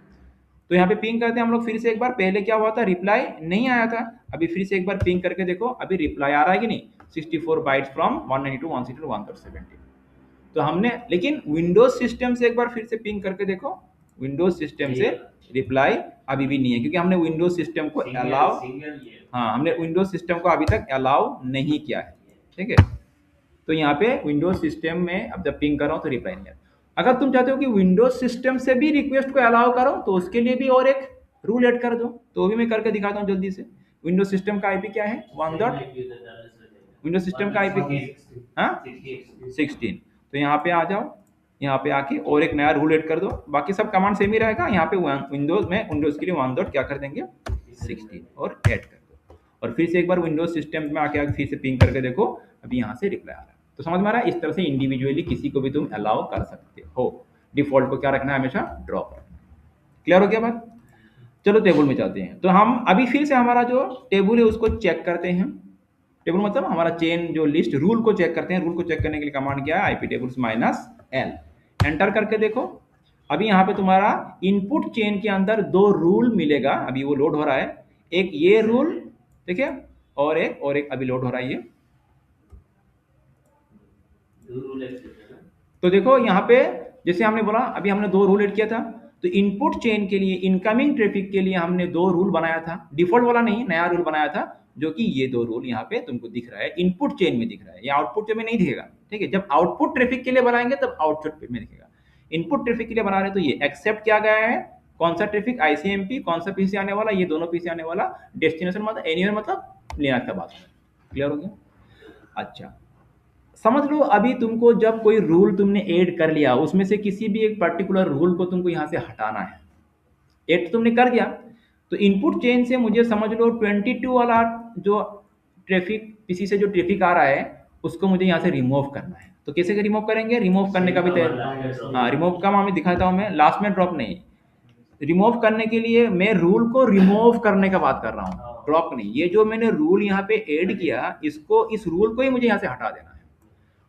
तो यहाँ पे पिंग करते हैं हम लोग फिर से एक बार, पहले क्या हुआ था, रिप्लाई नहीं आया था, अभी फिर से एक बार पिंग करके देखो, अभी रिप्लाई आ रहा है कि नहीं, 64 बाइट्स फ्रॉम 192.168.1.17। तो हमने, लेकिन विंडोज सिस्टम से एक बार फिर से पिंग करके देखो, विंडोज सिस्टम से रिप्लाई अभी भी नहीं है, क्योंकि हमने विंडोज सिस्टम को अलाउ, हाँ हमने विंडोज सिस्टम को अभी तक अलाउ नहीं किया है, ठीक है। तो यहाँ पे विंडोज सिस्टम में अब जब पिंग कर रहा हूँ तो रिप्लाई नहीं आता। अगर तुम चाहते हो कि विंडोज सिस्टम से भी रिक्वेस्ट को अलाउ करो, तो उसके लिए भी और एक रूल ऐड कर दो, तो भी मैं करके दिखाता हूँ जल्दी से। विंडोज सिस्टम का आईपी क्या है, विंडोज सिस्टम का आईपी, हाँ 16। तो यहाँ पे आ जाओ, यहाँ पे आके और एक नया रूल ऐड कर दो, बाकी सब कमांड सेम ही रहेगा। यहाँ पे विंडोज में, विंडोज के लिए 1 क्या कर देंगे, 16 और ऐड कर दो, और फिर से एक बार विंडोज सिस्टम में आके फिर से पिंग करके देखो, अभी यहाँ से रिप्लाई आ रहा है। तो समझ में आ रहा है, इस तरह से इंडिविजुअली किसी को भी तुम अलाउ कर सकते हो। डिफॉल्ट को क्या रखना है, हमेशा ड्रॉप रखना है। क्लियर हो गया बात। चलो टेबल में जाते हैं। तो हम अभी फिर से हमारा जो टेबल है उसको चेक करते हैं। टेबल मतलब हमारा चेन जो लिस्ट, रूल को चेक करते हैं। रूल को चेक करने के लिए कमांड क्या है, IP tables minus L. Enter करके देखो। अभी यहाँ पे तुम्हारा इनपुट चेन के अंदर दो रूल मिलेगा, अभी वो लोड हो रहा है। एक ये रूल, ठीक है, और एक अभी लोड हो रहा है ये। तो देखो यहाँ पे जैसे हमने बोला, अभी हमने दो रूल ऐड किया था। तो इनपुट चेन के लिए, इनकमिंग ट्रैफिक के लिए हमने दो रूल बनाया था, डिफॉल्ट वाला नहीं, नया रूल बनाया था, जो कि ये दो रूल यहाँ पे तुमको दिख रहा है, इनपुट चेन में दिख रहा है, ये आउटपुट चेन में नहीं दिखेगा। ठीक है, जब आउटपुट ट्रैफिक के लिए बनाएंगे तब आउटपुट में दिखेगा। इनपुट ट्रैफिक के लिए बना रहे तो ये एक्सेप्ट किया गया है, कौन सा ट्रैफिक, आईसीएमपी, कौन सा पीसी आने वाला, ये दोनों पीसी आने वाला, डेस्टिनेशन मतलब एनीवेयर मतलब लिनाक्स का बात। क्लियर हो गया? अच्छा, समझ लो अभी तुमको जब कोई रूल तुमने ऐड कर लिया, उसमें से किसी भी एक पर्टिकुलर रूल को तुमको यहाँ से हटाना है। ऐड तो तुमने कर दिया, तो इनपुट चेन से मुझे समझ लो 22 वाला जो ट्रैफिक, किसी से जो ट्रैफिक आ रहा है उसको मुझे यहाँ से रिमूव करना है। तो कैसे रिमूव करेंगे? रिमूव करने का भी हाँ, रिमूव का मैं दिखाता हूँ, मैं लास्ट में ड्रॉप नहीं। रिमूव करने के लिए मैं रूल को रिमूव करने का बात कर रहा हूँ, ड्रॉप नहीं। ये जो मैंने रूल यहाँ पे ऐड किया, इसको, इस रूल को ही मुझे यहाँ से हटा देना है।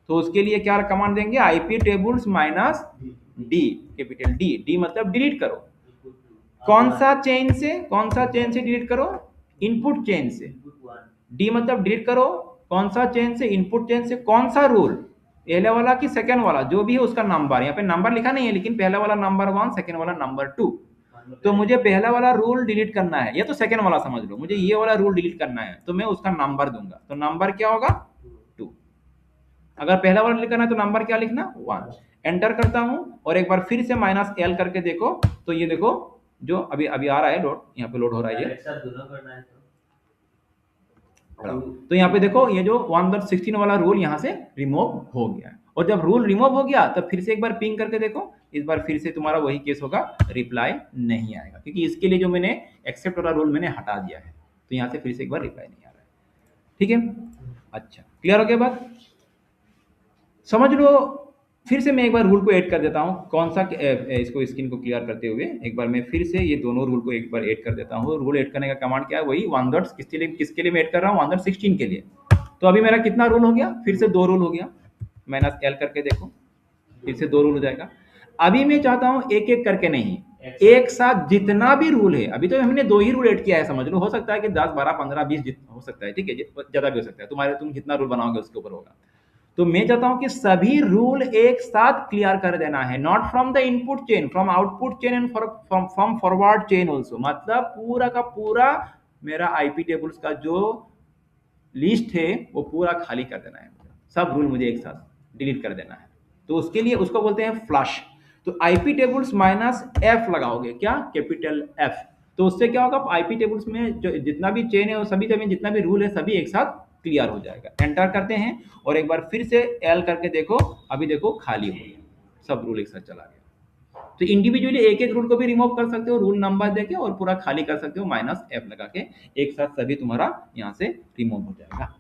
तो उसके लिए क्या कमांड देंगे? IP tables minus D, capital D. D मतलब डिलीट करो। कौन सा चेन से, कौन सा चेन से डिलीट करो? इनपुट चेन से। डी मतलब डिलीट करो कौन सा चेन से? इनपुट चेन से। कौन सा रूल? पहले वाला कि सेकंड वाला, जो भी है उसका नंबर, यहाँ पे नंबर लिखा नहीं है, लेकिन पहला वाला नंबर 1, सेकंड वाला नंबर 2। तो मुझे पहला वाला रूल डिलीट करना है, या तो सेकंड वाला समझ लो, मुझे ये वाला रूल डिलीट करना है, तो मैं उसका नंबर दूंगा। तो नंबर क्या होगा? 2। अगर पहला वाला लिखना है तो नंबर क्या लिखना? 1। एंटर करता हूं और एक बार फिर से माइनस एल करके देखो, तो ये देखो जो अभी अभी आ रहा है लोड, यहाँ पे लोड हो रहा है ये। तो यहाँ पे देखो ये जो 1.16 वाला रूल यहाँ से रिमूव हो गया। और जब रूल रिमूव हो गया तब फिर से एक बार पिंग करके देखो, इस बार फिर से तुम्हारा वही केस होगा, रिप्लाई नहीं आएगा, क्योंकि इसके लिए जो मैंने एक्सेप्ट वाला रूल मैंने हटा दिया है। तो यहाँ से फिर से एक बार रिप्लाई नहीं आ रहा है। ठीक है, अच्छा, क्लियर हो गया बात? समझ लो, फिर से मैं एक बार रूल को ऐड कर देता हूँ। कौन सा? इसको स्क्रीन को क्लियर करते हुए एक बार मैं फिर से ये दोनों रूल को एक बार ऐड कर देता हूँ। रूल ऐड करने का कमांड क्या है? वही 1. किसके लिए मैं ऐड कर रहा हूँ? 1.16 के लिए। तो अभी मेरा कितना रूल हो गया? फिर से 2 रूल हो गया। माइनस एल करके देखो, फिर से 2 रूल हो जाएगा। अभी मैं चाहता हूँ एक एक करके नहीं, एक साथ जितना भी रूल है, अभी तो हमने 2 ही रूल ऐड किया है, समझ लो। हो सकता है कि 10, 12, 15, 20 हो सकता है, ठीक है, ज्यादा भी हो सकता है, तुम जितना रूल बनाओगे उसके ऊपर होगा। तो मैं चाहता हूं कि सभी रूल एक साथ क्लियर कर देना है, not from the input chain, from output chain and from forward chain also. मतलब पूरा का पूरा मेरा आईपी टेबल्स का जो लिस्ट है वो पूरा खाली कर देना है, सब रूल मुझे एक साथ डिलीट कर देना है। तो उसके लिए उसको बोलते हैं फ्लश। तो आईपी टेबल्स माइनस एफ लगाओगे, क्या? Capital F. तो उससे क्या होगा? आईपी टेबल्स में जो जितना भी चेन है वो सभी जितना भी रूल है सभी एक साथ क्लियर हो जाएगा। एंटर करते हैं और एक बार फिर से एल करके देखो, अभी देखो खाली हो गया, सब रूल एक साथ चला गया। तो इंडिविजुअली एक एक रूल को भी रिमूव कर सकते हो, रूल नंबर देके, और पूरा खाली कर सकते हो माइनस एफ लगा के। एक साथ सभी तुम्हारा यहाँ से रिमूव हो जाएगा।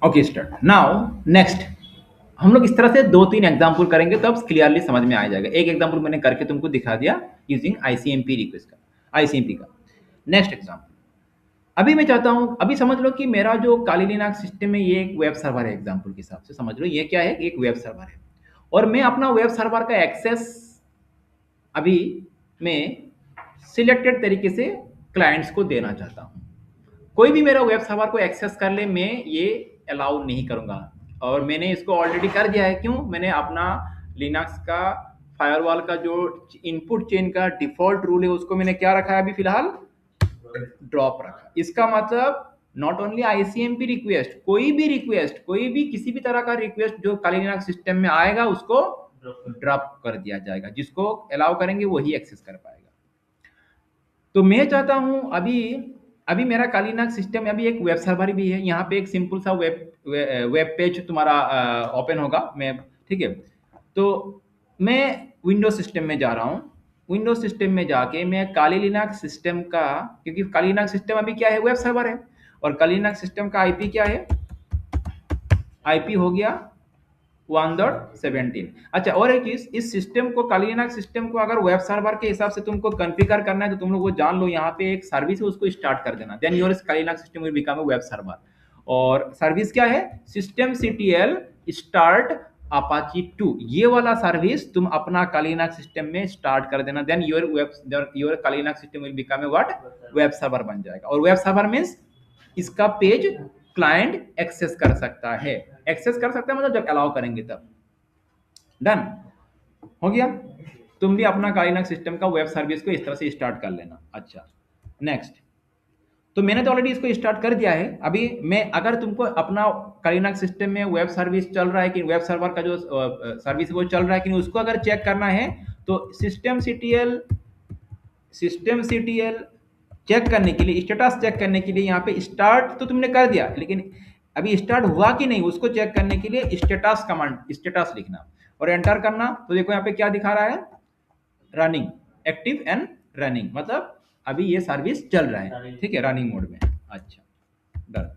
Okay, start now. नेक्स्ट हम लोग इस तरह से 2-3 एग्जाम्पल करेंगे, तब क्लियरली समझ में आ जाएगा। एक एग्जाम्पल मैंने करके तुमको दिखा दिया यूजिंग आईसीएमपी रिक्वेस्ट का, आईसीएमपी का। नेक्स्ट एग्जाम्पल, अभी मैं चाहता हूं, अभी समझ लो कि मेरा जो काली लिनक्स सिस्टम है ये एक वेब सर्वर है। एग्जाम्पल के हिसाब से समझ लो ये क्या है? एक वेब सर्वर है। और मैं अपना वेब सर्वर का एक्सेस अभी मैं सिलेक्टेड तरीके से क्लाइंट्स को देना चाहता हूं। कोई भी मेरा वेब सर्वर को एक्सेस कर ले, मैं ये अलाउ नहीं करूंगा। और मैंने इसको ऑलरेडी कर दिया है। क्यों? मैंने अपना लिनक्स का फायरवॉल का जो इनपुट चेन का डिफॉल्ट रूल है उसको मैंने क्या रखा है अभी फिलहाल? ड्रॉप रखा। इसका मतलब नॉट ओनली आईसीएमपी रिक्वेस्ट, कोई भी रिक्वेस्ट, कोई भी किसी भी तरह का रिक्वेस्ट जो काली लिनक्स सिस्टम में आएगा उसको ड्रॉप कर दिया जाएगा। जिसको अलाउ करेंगे वही एक्सेस कर पाएगा। तो मैं चाहता हूं अभी मेरा काली लिनक्स सिस्टम में अभी एक वेब सर्वर भी है। यहाँ पे एक सिंपल सा वेब पेज तुम्हारा ओपन होगा। मैं ठीक है, तो मैं विंडोज सिस्टम में जा रहा हूँ। विंडोज सिस्टम में जाके मैं काली लिनक्स सिस्टम का, क्योंकि काली लिनक्स सिस्टम अभी क्या है? वेब सर्वर है। और काली लिनक्स सिस्टम का आईपी क्या है? आईपी हो गया 1.17। अच्छा, और एक चीज, इस सिस्टम को, काली लिनक्स सिस्टम को अगर वेब सर्वर के हिसाब से तुमको कॉन्फ़िगर करना है तो तुम लोग वो जान लो, यहाँ पे एक सर्विस है उसको स्टार्ट कर देना, then your Kali Linux system will become a web server. और सर्विस क्या है, सिस्टम सीटीएल स्टार्ट अपाची 2, ये वाला सर्विस तुम अपना कालीनाग सिस्टम में स्टार्ट कर देना, देन योर कालीनाग system will become a what, web server बन जाएगा। और वेब सर्वर मींस इसका पेज क्लाइंट एक्सेस कर सकता है, एक्सेस कर सकता है मतलब जब अलाउ करेंगे तब। डन हो गया। तुम भी अपना कालीनाग सिस्टम का वेब सर्विस को इस तरह से स्टार्ट कर लेना। अच्छा नेक्स्ट, तो मैंने तो ऑलरेडी इसको स्टार्ट कर दिया है। अभी मैं अगर तुमको अपना कालीनाग सिस्टम में वेब सर्विस चल रहा है कि वेब सर्वर का जो सर्विस वो चल रहा है कि नहीं, उसको अगर चेक करना है तो सिस्टम सीटीएल चेक करने के लिए, स्टेटस चेक करने के लिए यहाँ पे स्टार्ट तो तुमने कर दिया, लेकिन अभी स्टार्ट हुआ कि नहीं उसको चेक करने के लिए स्टेटस कमांड, स्टेटस लिखना और एंटर करना। तो देखो यहाँ पे क्या दिखा रहा है, रनिंग, एक्टिव एंड रनिंग, मतलब अभी ये सर्विस चल रहा है, ठीक है, रनिंग मोड में। अच्छा डन।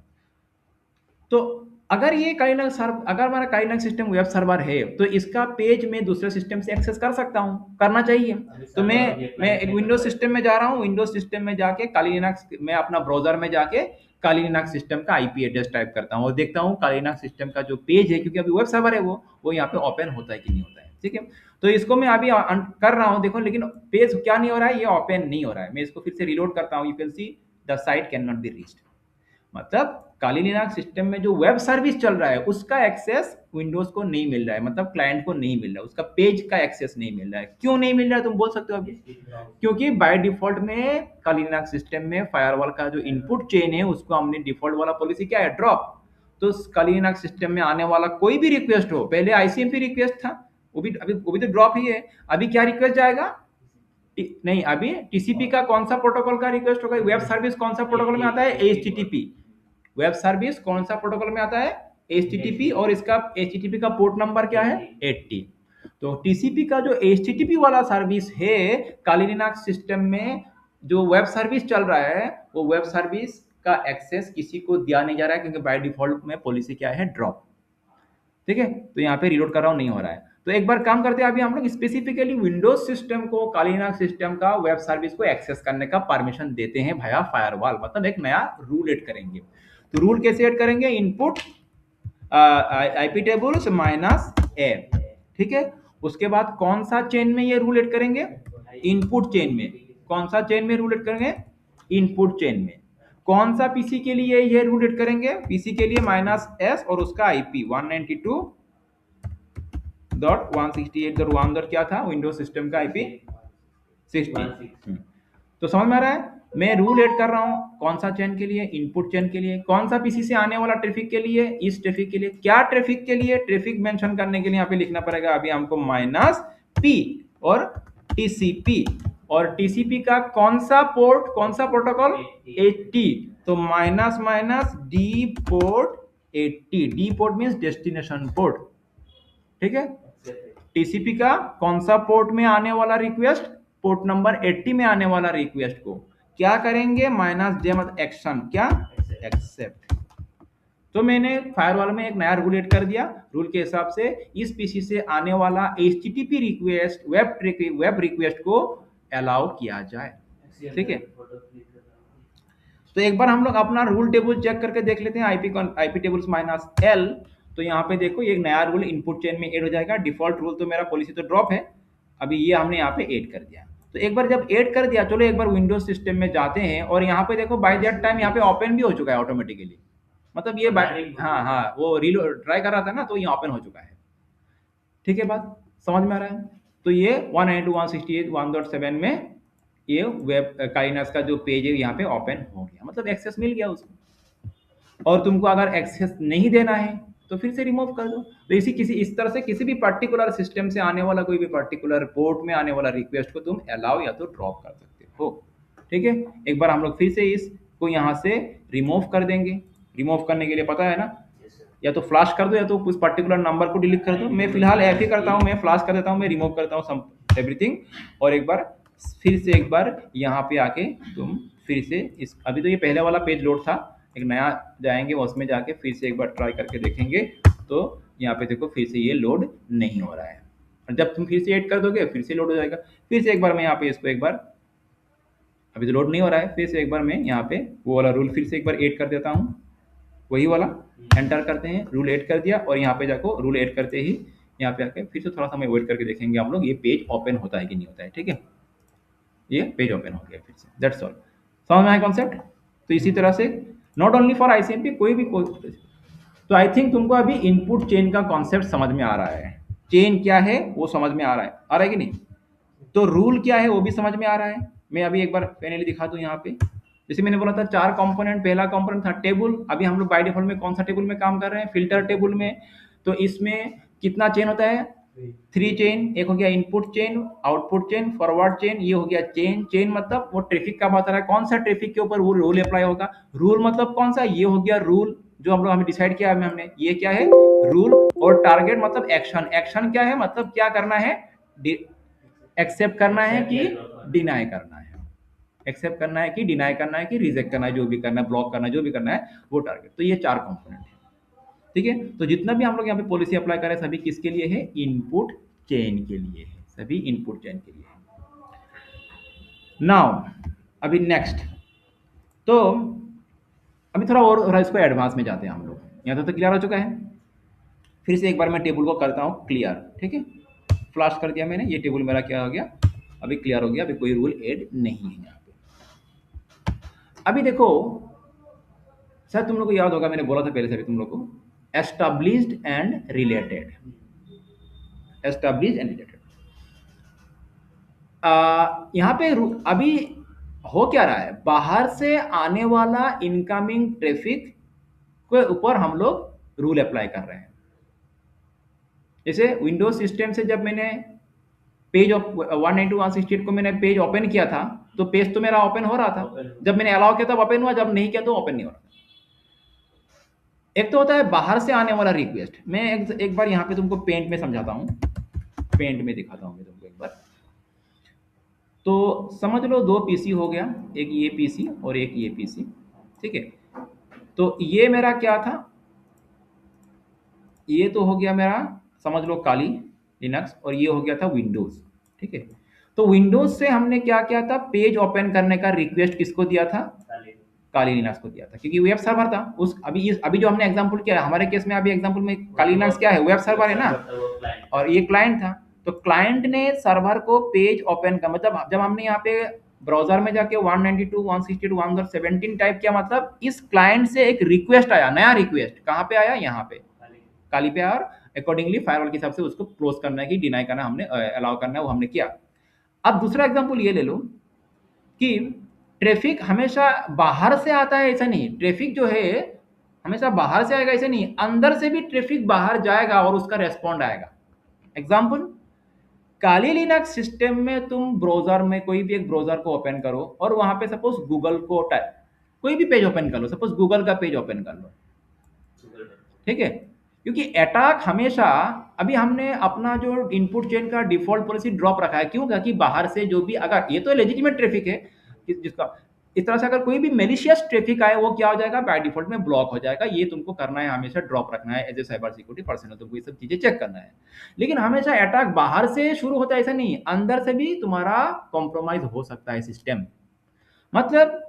तो अगर ये काइनाग सर्व, अगर हमारा काइनाग सिस्टम वेब सर्वर है तो इसका पेज मैं दूसरे सिस्टम से एक्सेस कर सकता हूँ, करना चाहिए। तो मैं एक विंडोज सिस्टम में जा रहा हूँ, विंडोज सिस्टम में जाके कालीनाग, मैं अपना ब्राउजर में जाके कालीनाग सिस्टम का आईपी एड्रेस टाइप करता हूँ और देखता हूँ कालीनाग सिस्टम का जो पेज है, क्योंकि अभी वेब सर्वर है वो यहाँ पे ओपन होता है कि नहीं होता है, ठीक है। तो इसको मैं अभी कर रहा हूँ देखो, लेकिन पेज क्या नहीं हो रहा है, ये ओपन नहीं हो रहा है। मैं इसको फिर से रिलोड करता हूँ, you can see the site can not be reached, मतलब कालीनाग सिस्टम में जो वेब सर्विस चल रहा है उसका एक्सेस विंडोज को नहीं मिल रहा है, मतलब क्लाइंट को नहीं मिल रहा है, उसका पेज का एक्सेस नहीं मिल रहा है। क्यों नहीं मिल रहा है तुम बोल सकते हो अभी, क्योंकि बाय डिफॉल्ट में कालीनाग सिस्टम में फायरवॉल का जो इनपुट चेन है उसको हमने डिफॉल्ट वाला पॉलिसी क्या है, ड्रॉप। तो कालीनाग सिस्टम में आने वाला कोई भी रिक्वेस्ट हो, पहले आईसीएमपी रिक्वेस्ट था, वो भी तो ड्रॉप ही है। अभी क्या रिक्वेस्ट जाएगा, नहीं अभी टीसीपी का कौन सा प्रोटोकॉल का रिक्वेस्ट होगा, वेब सर्विस कौन सा प्रोटोकॉल में आता है, एचटीटीपी। वेब सर्विस कौन सा प्रोटोकॉल में आता है, एचटीटीपी, और इसका एचटीटीपी का पोर्ट नंबर क्या है, 80। तो टीसीपी का जो एचटीटीपी वाला सर्विस है कालीनाग सिस्टम में जो वेब सर्विस चल रहा है, वो वेब सर्विस का एक्सेस किसी को दिया नहीं जा रहा है, क्योंकि बाय डिफॉल्ट में पॉलिसी क्या है, ड्रॉप, ठीक है। तो यहाँ पे रिलोड कर रहा हूँ, नहीं हो रहा है। तो एक बार काम करते हैं, अभी हम लोग स्पेसिफिकली विंडोज सिस्टम को कालीनाग सिस्टम का वेब सर्विस को एक्सेस करने का परमिशन देते हैं भाया फायरवॉल, मतलब एक नया रूल ऐड करेंगे। तो रूल कैसे ऐड करेंगे, इनपुट आईपी टेबल्स माइनस ए, ठीक है। उसके बाद कौन सा चेन में ये रूल ऐड करेंगे, इनपुट चेन में। कौन सा चेन में रूल ऐड करेंगे, इनपुट चेन में। कौन सा पीसी के लिए ये रूल ऐड करेंगे, पीसी के लिए माइनस एस और उसका आईपी 192.168.1 क्या था, विंडोज सिस्टम का आईपी 60। तो समझ में आ रहा है, मैं रूल ऐड कर रहा हूं कौन सा चेन के लिए, इनपुट चेन के लिए। कौन सा पीसी से आने वाला ट्रैफिक के लिए, इस ट्रैफिक के लिए। क्या ट्रैफिक के लिए, ट्रैफिक मेंशन करने के लिए यहाँ पे लिखना पड़ेगा अभी हमको माइनस पी और टीसीपी। और टीसीपी का कौन सा पोर्ट, कौन सा प्रोटोकॉल, 80। तो minus minus D port 80, D port means destination port, ठीक है। टीसीपी का कौन सा पोर्ट में आने वाला रिक्वेस्ट, पोर्ट नंबर 80 में आने वाला रिक्वेस्ट को क्या करेंगे, माइनस जे मतलब एक्शन, क्या, एक्सेप्ट। तो मैंने फायरवॉल में एक नया रूल ऐड कर दिया। रूल के हिसाब से इस पीसी से आने वाला एचटीटीपी रिक्वेस्ट, वेब रिक्वेस्ट को अलाउ किया जाए, ठीक है। तो एक बार हम लोग अपना रूल टेबल चेक करके देख लेते हैं, आईपी टेबल्स माइनस एल। तो यहाँ पे देखो एक नया रूल इनपुट चेन में ऐड हो जाएगा। डिफॉल्ट रूल तो मेरा पॉलिसी तो ड्रॉप है, अभी ये हमने यहाँ पे ऐड कर दिया। तो एक बार जब ऐड कर दिया, चलो एक बार विंडोज सिस्टम में जाते हैं और यहाँ पे देखो बाय दैट टाइम यहाँ पे ओपन भी हो चुका है ऑटोमेटिकली, मतलब ये हाँ हाँ वो रीलोड ट्राई कर रहा था ना, तो ये ओपन हो चुका है, ठीक है। बात समझ में आ रहा है। तो ये 192.168.1.7 में ये वेब काइनास का जो पेज है यहाँ पे ओपन हो गया, मतलब एक्सेस मिल गया उसको। और तुमको अगर एक्सेस नहीं देना है तो फिर से रिमूव कर दो। तो इस तरह से किसी भी पर्टिकुलर सिस्टम से आने वाला कोई भी पर्टिकुलर पोर्ट में आने वाला रिक्वेस्ट को तुम अलाउ या तो ड्रॉप कर सकते हो, ठीक है। एक बार हम लोग फिर से इसको यहाँ से रिमूव कर देंगे। रिमूव करने के लिए पता है ना, या तो फ्लैश कर दो या तो उस पर्टिकुलर नंबर को डिलीट कर दो। मैं फिलहाल ऐप ही करता हूँ, मैं फ्लैश कर देता हूँ, मैं रिमूव करता हूँ एवरीथिंग। और एक बार फिर से एक बार यहाँ पे आके तुम फिर से इस, अभी तो ये पहले वाला पेज लोड था, एक नया जाएंगे उसमें जाके फिर से एक बार ट्राई करके देखेंगे। तो यहाँ पे देखो फिर से ये लोड नहीं हो रहा है, और जब तुम फिर से ऐड कर दोगे फिर से लोड हो जाएगा। फिर से एक बार मैं यहाँ पे इसको एक बार, अभी तो लोड नहीं हो रहा है, फिर से एक बार मैं यहाँ पे वो वाला रूल फिर से एक बार ऐड कर देता हूँ। वही वाला एंटर करते हैं, रूल ऐड कर दिया, और यहाँ पे जाको रूल ऐड करते ही यहाँ पे आके फिर से थोड़ा समय वेट करके देखेंगे हम लोग ये पेज ओपन होता है कि नहीं होता है। ठीक है, ये पेज ओपन हो गया फिर से, दैट्स ऑल। समझ में आया कॉन्सेप्ट? तो इसी तरह से नॉट ओनली फॉर आईसीएमपी, कोई भी तो आई थिंक तुमको अभी इनपुट चेन का कॉन्सेप्ट समझ में आ रहा है। चेन क्या है वो समझ में आ रहा है कि नहीं? तो रूल क्या है वो भी समझ में आ रहा है। मैं अभी एक बार पैनली दिखा दूं यहाँ पे। जैसे मैंने बोला था 4 कंपोनेंट, पहला कंपोनेंट था टेबल। अभी हम लोग बाय डिफॉल्ट में कौन सा टेबल में काम कर रहे हैं? फिल्टर टेबल में। तो इसमें कितना चेन होता है? 3 चेन। एक हो गया input chain, output chain, forward chain, ये हो गया चेन। चेन मतलब वो ट्रैफिक का बता रहा है, कौन सा ट्रैफिक के ऊपर वो रूल अप्लाई होगा। रूल मतलब कौन सा? ये हो गया रूल जो हम लोग हमें डिसाइड किया है हमने, ये क्या है? रूल। और टारगेट मतलब एक्शन। एक्शन क्या है? मतलब क्या करना है? एक्सेप्ट करना है कि डिनाई करना है। एक्सेप्ट करना है कि डिनाई करना है कि रिजेक्ट करना है, जो भी करना है, ब्लॉक करना है, जो भी करना है वो टारगेट। तो ये 4 कंपोनेंट है। ठीक है, तो जितना भी हम लोग यहाँ पे पॉलिसी अप्लाई करें सभी किसके लिए है? इनपुट चेन के लिए है, सभी इनपुट चेन के लिए है। नाउ अभी नेक्स्ट, तो अभी थोड़ा और इसको एडवांस में जाते हैं हम लोग। यहाँ तो क्लियर हो चुका है। फिर से एक बार मैं टेबल को करता हूँ क्लियर। ठीक है, फ्लैश कर दिया मैंने, ये टेबल मेरा क्या हो गया? अभी क्लियर हो गया, अभी कोई रूल ऐड नहीं है यहाँ पे। अभी देखो, शायद तुम लोग को याद होगा, मैंने बोला था पहले से भी तुम लोग को, established and related. Established and related, यहाँ पे अभी हो क्या रहा है? बाहर से आने वाला इनकमिंग ट्रैफिक के ऊपर हम लोग रूल अप्लाई कर रहे हैं। जैसे विंडोज सिस्टम से जब मैंने पेज ऑफ 192.168 को मैंने पेज ओपन किया था, तो पेज तो मेरा ओपन हो रहा था। जब मैंने अलाउ किया तब ओपन हुआ, जब नहीं किया तो ओपन नहीं हो रहा। एक तो होता है बाहर से आने वाला रिक्वेस्ट। मैं एक बार यहाँ पे तुमको पेंट में समझाता हूँ, पेंट में दिखाता हूँ मैं तुमको एक बार। तो समझ लो 2 पीसी हो गया, एक ये पीसी और एक ये पीसी। ठीक है, तो ये मेरा क्या था? ये तो हो गया मेरा, समझ लो काली लिनक्स, और ये हो गया था विंडोज। ठीक है, तो विंडोज से हमने क्या किया था? पेज ओपन करने का रिक्वेस्ट किसको दिया था? काली लिनक्स को दिया था, क्योंकि वेब सर्वर था उस। अभी जो हमने एग्जांपल किया है हमारे केस में, अभी एग्जांपल में काली लिनक्स क्या है? वेब सर्वर है ना, और ये क्लाइंट था। तो क्लाइंट ने सर्वर को पेज ओपन का मतलब, जब हमने यहाँ पे ब्राउजर में जाके 192.168.1.17 टाइप किया, मतलब इस क्लाइंट से एक रिक्वेस्ट आया, नया रिक्वेस्ट। कहाँ पे आया? यहाँ पे काली पे आया, और अकॉर्डिंगली फायरवॉल के हिसाब से उसको क्लोज करना है कि डिनाई करना, हमने अलाउ करना है, वो हमने किया। अब दूसरा एग्जांपल ये ले लो कि ट्रैफिक हमेशा बाहर से आता है, ऐसा नहीं। ट्रैफिक जो है हमेशा बाहर से आएगा ऐसा नहीं, अंदर से भी ट्रैफिक बाहर जाएगा और उसका रेस्पॉन्ड आएगा। एग्जांपल, काली लिनक्स सिस्टम में तुम ब्राउजर में कोई भी एक ब्राउजर को ओपन करो, और वहां पे सपोज गूगल को टाइप, कोई भी पेज ओपन कर लो, सपोज गूगल का पेज ओपन कर लो। ठीक है, क्योंकि अटैक हमेशा, अभी हमने अपना जो इनपुट चेन का डिफॉल्ट पॉलिसी ड्रॉप रखा है, क्यों? कि बाहर से जो भी, अगर ये तो लेजिटिमेट ट्रैफिक है जिसका, इस तरह से अगर कोई भी मेलिशियस ट्रैफिक आए, वो क्या हो जाएगा? बाय डिफॉल्ट में ब्लॉक हो जाएगा। ये तुमको करना है, हमेशा ड्रॉप रखना है as a cyber security person, तुमको ये सब चीजें चेक करना है। लेकिन हमेशा अटैक बाहर से शुरू होता है ऐसा नहीं, अंदर से भी तुम्हारा कॉम्प्रोमाइज हो सकता है सिस्टम। मतलब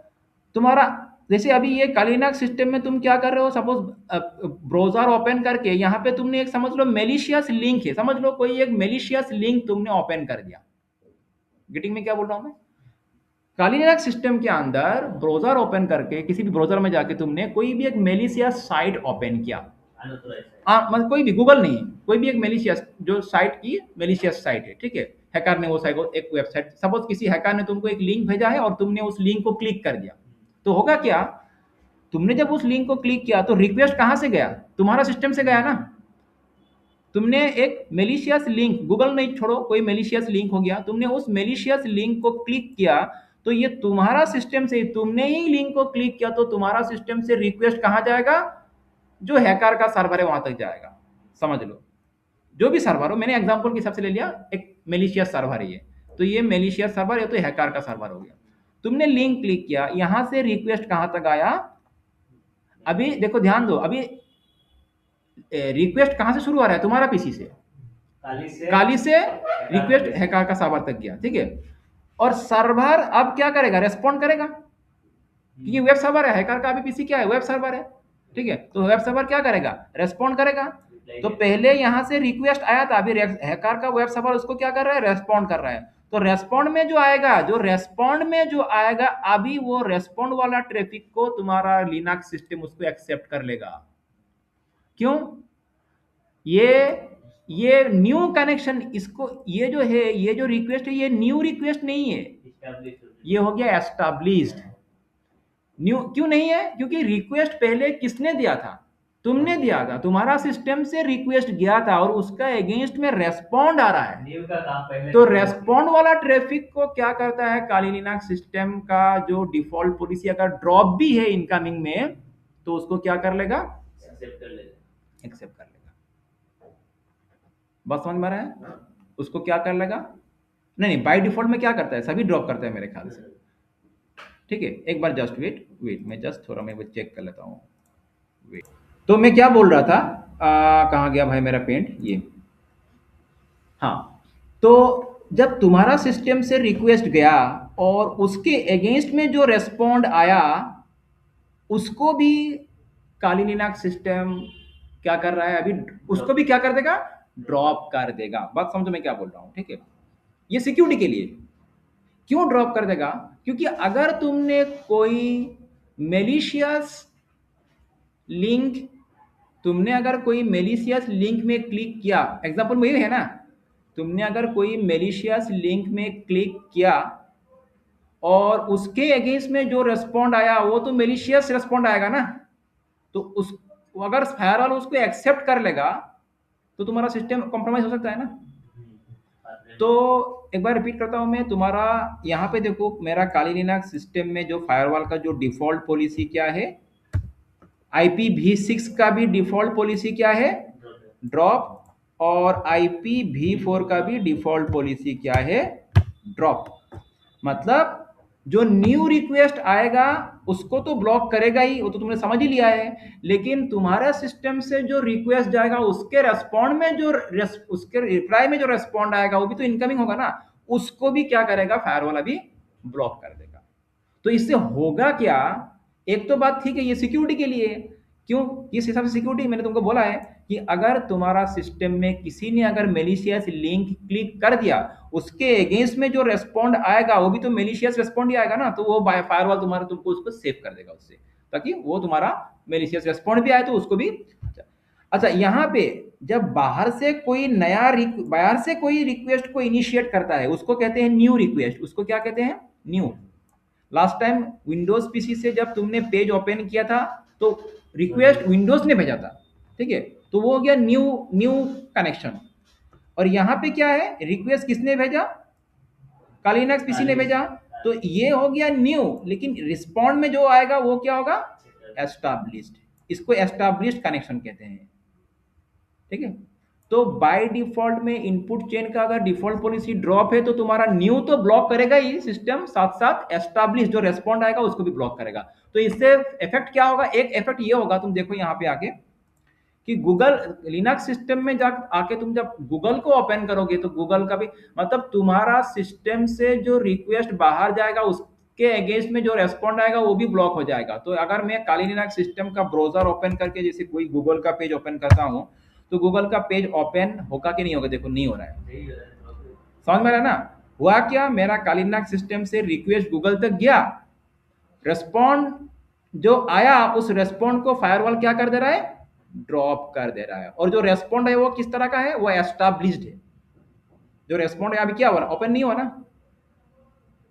तुम्हारा, जैसे अभी ये कालिनक्स सिस्टम में तुम क्या कर रहे हो? सपोज ब्राउजर ओपन करके यहाँ पे तुमने एक, समझ लो मेलिशियस लिंक है, समझ लो कोई एक मेलिशियस लिंक तुमने ओपन कर दिया। गेटिंग में क्या बोल रहा हूं मैं? कालिनक्स सिस्टम के अंदर ब्राउजर ओपन करके, किसी भी ब्राउजर में जाके तुमने कोई भी एक मेलिशियस साइट ओपन किया, मतलब कोई भी, गूगल नहीं, कोई भी एक मेलिशियस जो साइट की मेलिशियस साइट है। ठीक है, हैकर ने वो साइट को, एक वेबसाइट, सपोज किसी हैकर ने तुमको एक लिंक भेजा है और तुमने उस लिंक को क्लिक कर दिया, तो होगा क्या? तुमने जब उस लिंक को क्लिक किया तो रिक्वेस्ट कहां से गया? तुम्हारा सिस्टम से गया ना। तुमने एक मेलिशियस लिंक, गूगल नहीं छोड़ो, कोई मेलिशियस लिंक हो गया, तुमने उस मेलिशियस लिंक को क्लिक किया, तो ये तुम्हारा सिस्टम से, तुमने ही लिंक को क्लिक किया, तो तुम्हारा सिस्टम से रिक्वेस्ट कहां जाएगा? जो हैकर का सर्वर है वहां तक जाएगा। समझ लो, जो भी सर्वर हो, मैंने एग्जांपल के हिसाब से ले लिया, एक मेलिशियस सर्वर है ये, तो ये मेलिशियस सर्वर है, तो हैकर का सर्वर हो गया। तुमने लिंक क्लिक किया, यहां से रिक्वेस्ट कहां तक आया? अभी देखो, ध्यान दो, अभी रिक्वेस्ट कहां से शुरू हो रहा है? तुम्हारा पीसी से, काली से रिक्वेस्ट हैकर का सर्वर तक गया। ठीक है, और सर्वर अब क्या करेगा? रेस्पॉन्ड करेगा, क्योंकि वेब सर्वर है, हैकर का भी पीसी क्या है? वेब सर्वर है। ठीक है, तो वेब सर्वर क्या करेगा, रेस्पॉन्ड करेगा। तो पहले यहाँ से रिक्वेस्ट आया था, अभी हैकर का वेब सर्वर उसको क्या कर रहा है, रेस्पॉन्ड कर रहा है। तो रेस्पॉन्ड में जो आएगा, अभी वो रेस्पॉन्ड वाला ट्रैफिक को तुम्हारा लिनक्स सिस्टम उसको एक्सेप्ट कर लेगा। क्यों? ये ये न्यू कनेक्शन, इसको ये जो है, ये जो रिक्वेस्ट है, ये न्यू रिक्वेस्ट नहीं है, ये हो गया एस्टैब्लिश्ड। न्यू क्यों नहीं है? क्योंकि रिक्वेस्ट पहले किसने दिया था, तुमने दिया था, तुम्हारा सिस्टम से रिक्वेस्ट गया था और उसका अगेंस्ट में रेस्पॉन्ड आ रहा है। न्यू का काम पहले, तो रेस्पॉन्ड वाला ट्रैफिक को क्या करता है, काली लिनक्स सिस्टम का जो डिफॉल्ट पॉलिसी अगर ड्रॉप भी है इनकमिंग में, तो उसको क्या कर लेगा, एक्सेप्ट कर लेगा। बात समझ में आ रहा है? उसको क्या कर लेगा, नहीं बाय डिफॉल्ट में क्या करता है, सभी ड्रॉप करता है मेरे ख्याल से। ठीक है, एक बार जस्ट वेट वेट, मैं जस्ट थोड़ा मैं वो चेक कर लेता हूँ, वेट। तो मैं क्या बोल रहा था, कहाँ गया भाई मेरा पेंट, ये, हाँ। तो जब तुम्हारा सिस्टम से रिक्वेस्ट गया और उसके अगेंस्ट में जो रेस्पॉन्ड आया, उसको भी काली लिनक्स सिस्टम क्या कर रहा है अभी, उसको भी क्या कर देगा, ड्रॉप कर देगा। बात समझो मैं क्या बोल रहा हूँ, ठीक है। ये सिक्योरिटी के लिए। क्यों ड्रॉप कर देगा? क्योंकि अगर तुमने कोई मेलिशियस लिंक, तुमने अगर कोई मेलिशियस लिंक में क्लिक किया, एग्जांपल में ये है ना, तुमने अगर कोई मेलिशियस लिंक में क्लिक किया और उसके अगेंस्ट में जो रेस्पॉन्ड आया वो तो मेलिशियस रेस्पॉन्ड आएगा ना, तो उस अगर फायरवॉल उसको एक्सेप्ट कर लेगा तो तुम्हारा सिस्टम कॉम्प्रोमाइज हो सकता है ना। तो एक बार रिपीट करता हूं मैं, तुम्हारा यहाँ पे देखो, मेरा काली लिनक्स सिस्टम में जो फायरवॉल का जो डिफॉल्ट पॉलिसी क्या है, IPv6 का भी डिफॉल्ट पॉलिसी क्या है, ड्रॉप, और IPv4 का भी डिफॉल्ट पॉलिसी क्या है, ड्रॉप। मतलब जो न्यू रिक्वेस्ट आएगा उसको तो ब्लॉक करेगा ही, वो तो तुमने समझ ही लिया है। लेकिन तुम्हारे सिस्टम से जो रिक्वेस्ट जाएगा उसके रेस्पॉन्ड में जो उसके रिप्लाई में जो रेस्पॉन्ड आएगा वो भी तो इनकमिंग होगा ना, उसको भी क्या करेगा, फायरवॉल अभी ब्लॉक कर देगा। तो इससे होगा क्या, एक तो बात ठीक है ये सिक्योरिटी के लिए, क्यों, इस हिसाब से सिक्योरिटी मैंने तुमको बोला है कि अगर तुम्हारा सिस्टम में किसी ने अगर मेलिशियस लिंक क्लिक कर दिया, उसके अगेंस्ट में जो रेस्पॉन्ड आएगा वो भी तो मेलिशियस रेस्पॉन्ड ही आएगा ना, तो वो बाय फायरवॉल तुम्हारा तुमको उसको सेव कर देगा उससे, ताकि वो तुम्हारा मेलिशियस रेस्पॉन्ड भी आए तो उसको भी। अच्छा, यहाँ पे जब बाहर से कोई रिक्वेस्ट को इनिशिएट करता है उसको कहते हैं न्यू रिक्वेस्ट, उसको क्या कहते हैं, new. Last time Windows PC से जब तुमने पेज ओपन किया था तो रिक्वेस्ट विंडोज ने भेजा था, ठीक है, तो वो हो गया न्यू न्यू कनेक्शन। और यहाँ पे क्या है, रिक्वेस्ट किसने भेजा, काली लिनक्स पीसी ने भेजा, तो ये हो गया न्यू, लेकिन रिस्पॉन्ड में जो आएगा वो क्या होगा, एस्टैब्लिश्ड। इसको एस्टैब्लिश्ड कनेक्शन कहते हैं, ठीक है। तो बाय डिफॉल्ट में इनपुट चेन का अगर डिफॉल्ट पॉलिसी ड्रॉप है तो तुम्हारा न्यू तो ब्लॉक करेगा ही सिस्टम, साथ साथ एस्टैब्लिश जो रेस्पॉन्ड आएगा उसको भी ब्लॉक करेगा। तो इससे इफेक्ट क्या होगा, एक इफेक्ट ये होगा, तुम देखो यहाँ पे आके कि गूगल लिनक्स सिस्टम में जा आके तुम जब गूगल को ओपन करोगे तो गूगल का भी, मतलब तुम्हारा सिस्टम से जो रिक्वेस्ट बाहर जाएगा उसके अगेंस्ट में जो रेस्पॉन्ड आएगा वो भी ब्लॉक हो जाएगा। तो अगर मैं काली लिनक्स सिस्टम का ब्राउजर ओपन करके जैसे कोई गूगल का पेज ओपन करता हूँ तो गूगल का पेज ओपन होगा कि नहीं होगा, देखो नहीं हो रहा है, समझ में आ रहा है ना। हुआ क्या, मेरा काली लिनक्स सिस्टम से रिक्वेस्ट गूगल तक गया, रेस्पॉन्ड जो आया उस रेस्पॉन्ड को फायरवॉल क्या कर दे रहा है, ड्रॉप कर दे रहा है। और जो रेस्पॉन्ड है वो किस तरह का है, वो एस्टैब्लिश्ड है। जो रेस्पॉन्ड है अभी क्या हुआ, ओपन नहीं हुआ ना,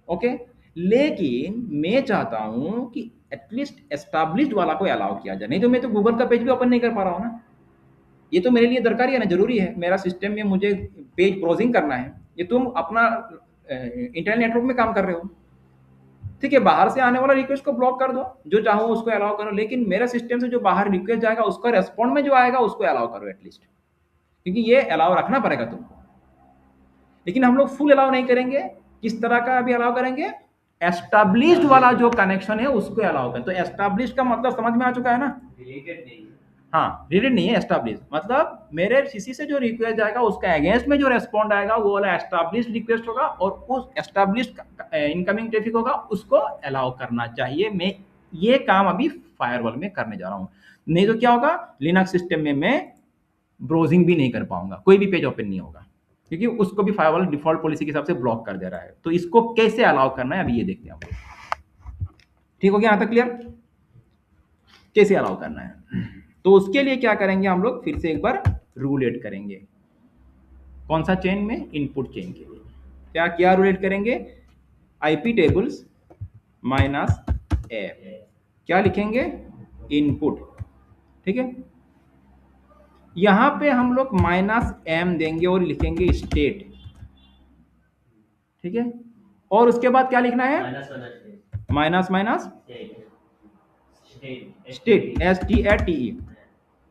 ओके। लेकिन मैं चाहता हूं कि एटलीस्ट एस्टैब्लिश्ड वाला को अलाउ किया जाए, नहीं तो मैं तो गूगल का पेज भी ओपन नहीं कर पा रहा हूं ना। ये तो मेरे लिए दरकारी है ना, जरूरी है, मेरा सिस्टम में मुझे पेज ब्राउजिंग करना है, ये तुम अपना इंटरनेट नेटवर्क में काम कर रहे हो, ठीक है, बाहर से आने वाला रिक्वेस्ट को ब्लॉक कर दो, जो चाहो उसको अलाउ करो, लेकिन मेरे सिस्टम से जो बाहर रिक्वेस्ट जाएगा उसका रेस्पॉन्ड में जो आएगा उसको अलाउ करो एटलीस्ट, क्योंकि ये अलाउ रखना पड़ेगा तुमको। लेकिन हम लोग फुल अलाउ नहीं करेंगे, किस तरह का अभी अलाउ करेंगे, एस्टैब्लिश्ड वाला जो कनेक्शन है उसको अलाउ करें। तो एस्टैब्लिश्ड का मतलब समझ में आ चुका है ना, रिलेटेड नहीं, हाँ रिलेटेड नहीं है, एस्टैब्लिश मतलब मेरे सीसी से जो रिक्वेस्ट जाएगा उसका अगेंस्ट में जो रेस्पॉन्ड आएगा वो वाला एस्टैब्लिश्ड रिक्वेस्ट होगा, और उस एस्टैब्लिश्ड इनकमिंग ट्रैफिक होगा उसको अलाउ करना चाहिए, मैं ये काम अभी फायरवॉल में करने जा रहा हूं। नहीं तो क्या होगा, लिनक्स सिस्टम में मैं ब्राउजिंग भी नहीं कर पाऊंगा, कोई भी पेज ओपन नहीं होगा, क्योंकि उसको भी फायरवॉल डिफॉल्ट पॉलिसी के हिसाब से ब्लॉक कर दे रहा है। तो इसको कैसे अलाउ करना है अभी ये देखते हैं हम लोग। ठीक हो गया यहां तक क्लियर, कैसे अलाउ करना है। तो उसके लिए क्या करेंगे हम लोग, फिर से एक बार रूल एड करेंगे। कौन सा चेन में, इनपुट चेन के लिए क्या क्या रूल एड करेंगे, आईपी टेबल्स माइनस एफ, क्या लिखेंगे, इनपुट। ठीक है, यहां पे हम लोग माइनस एम देंगे और लिखेंगे स्टेट। ठीक है, और उसके बाद क्या लिखना है, minus minus state, S T A T E,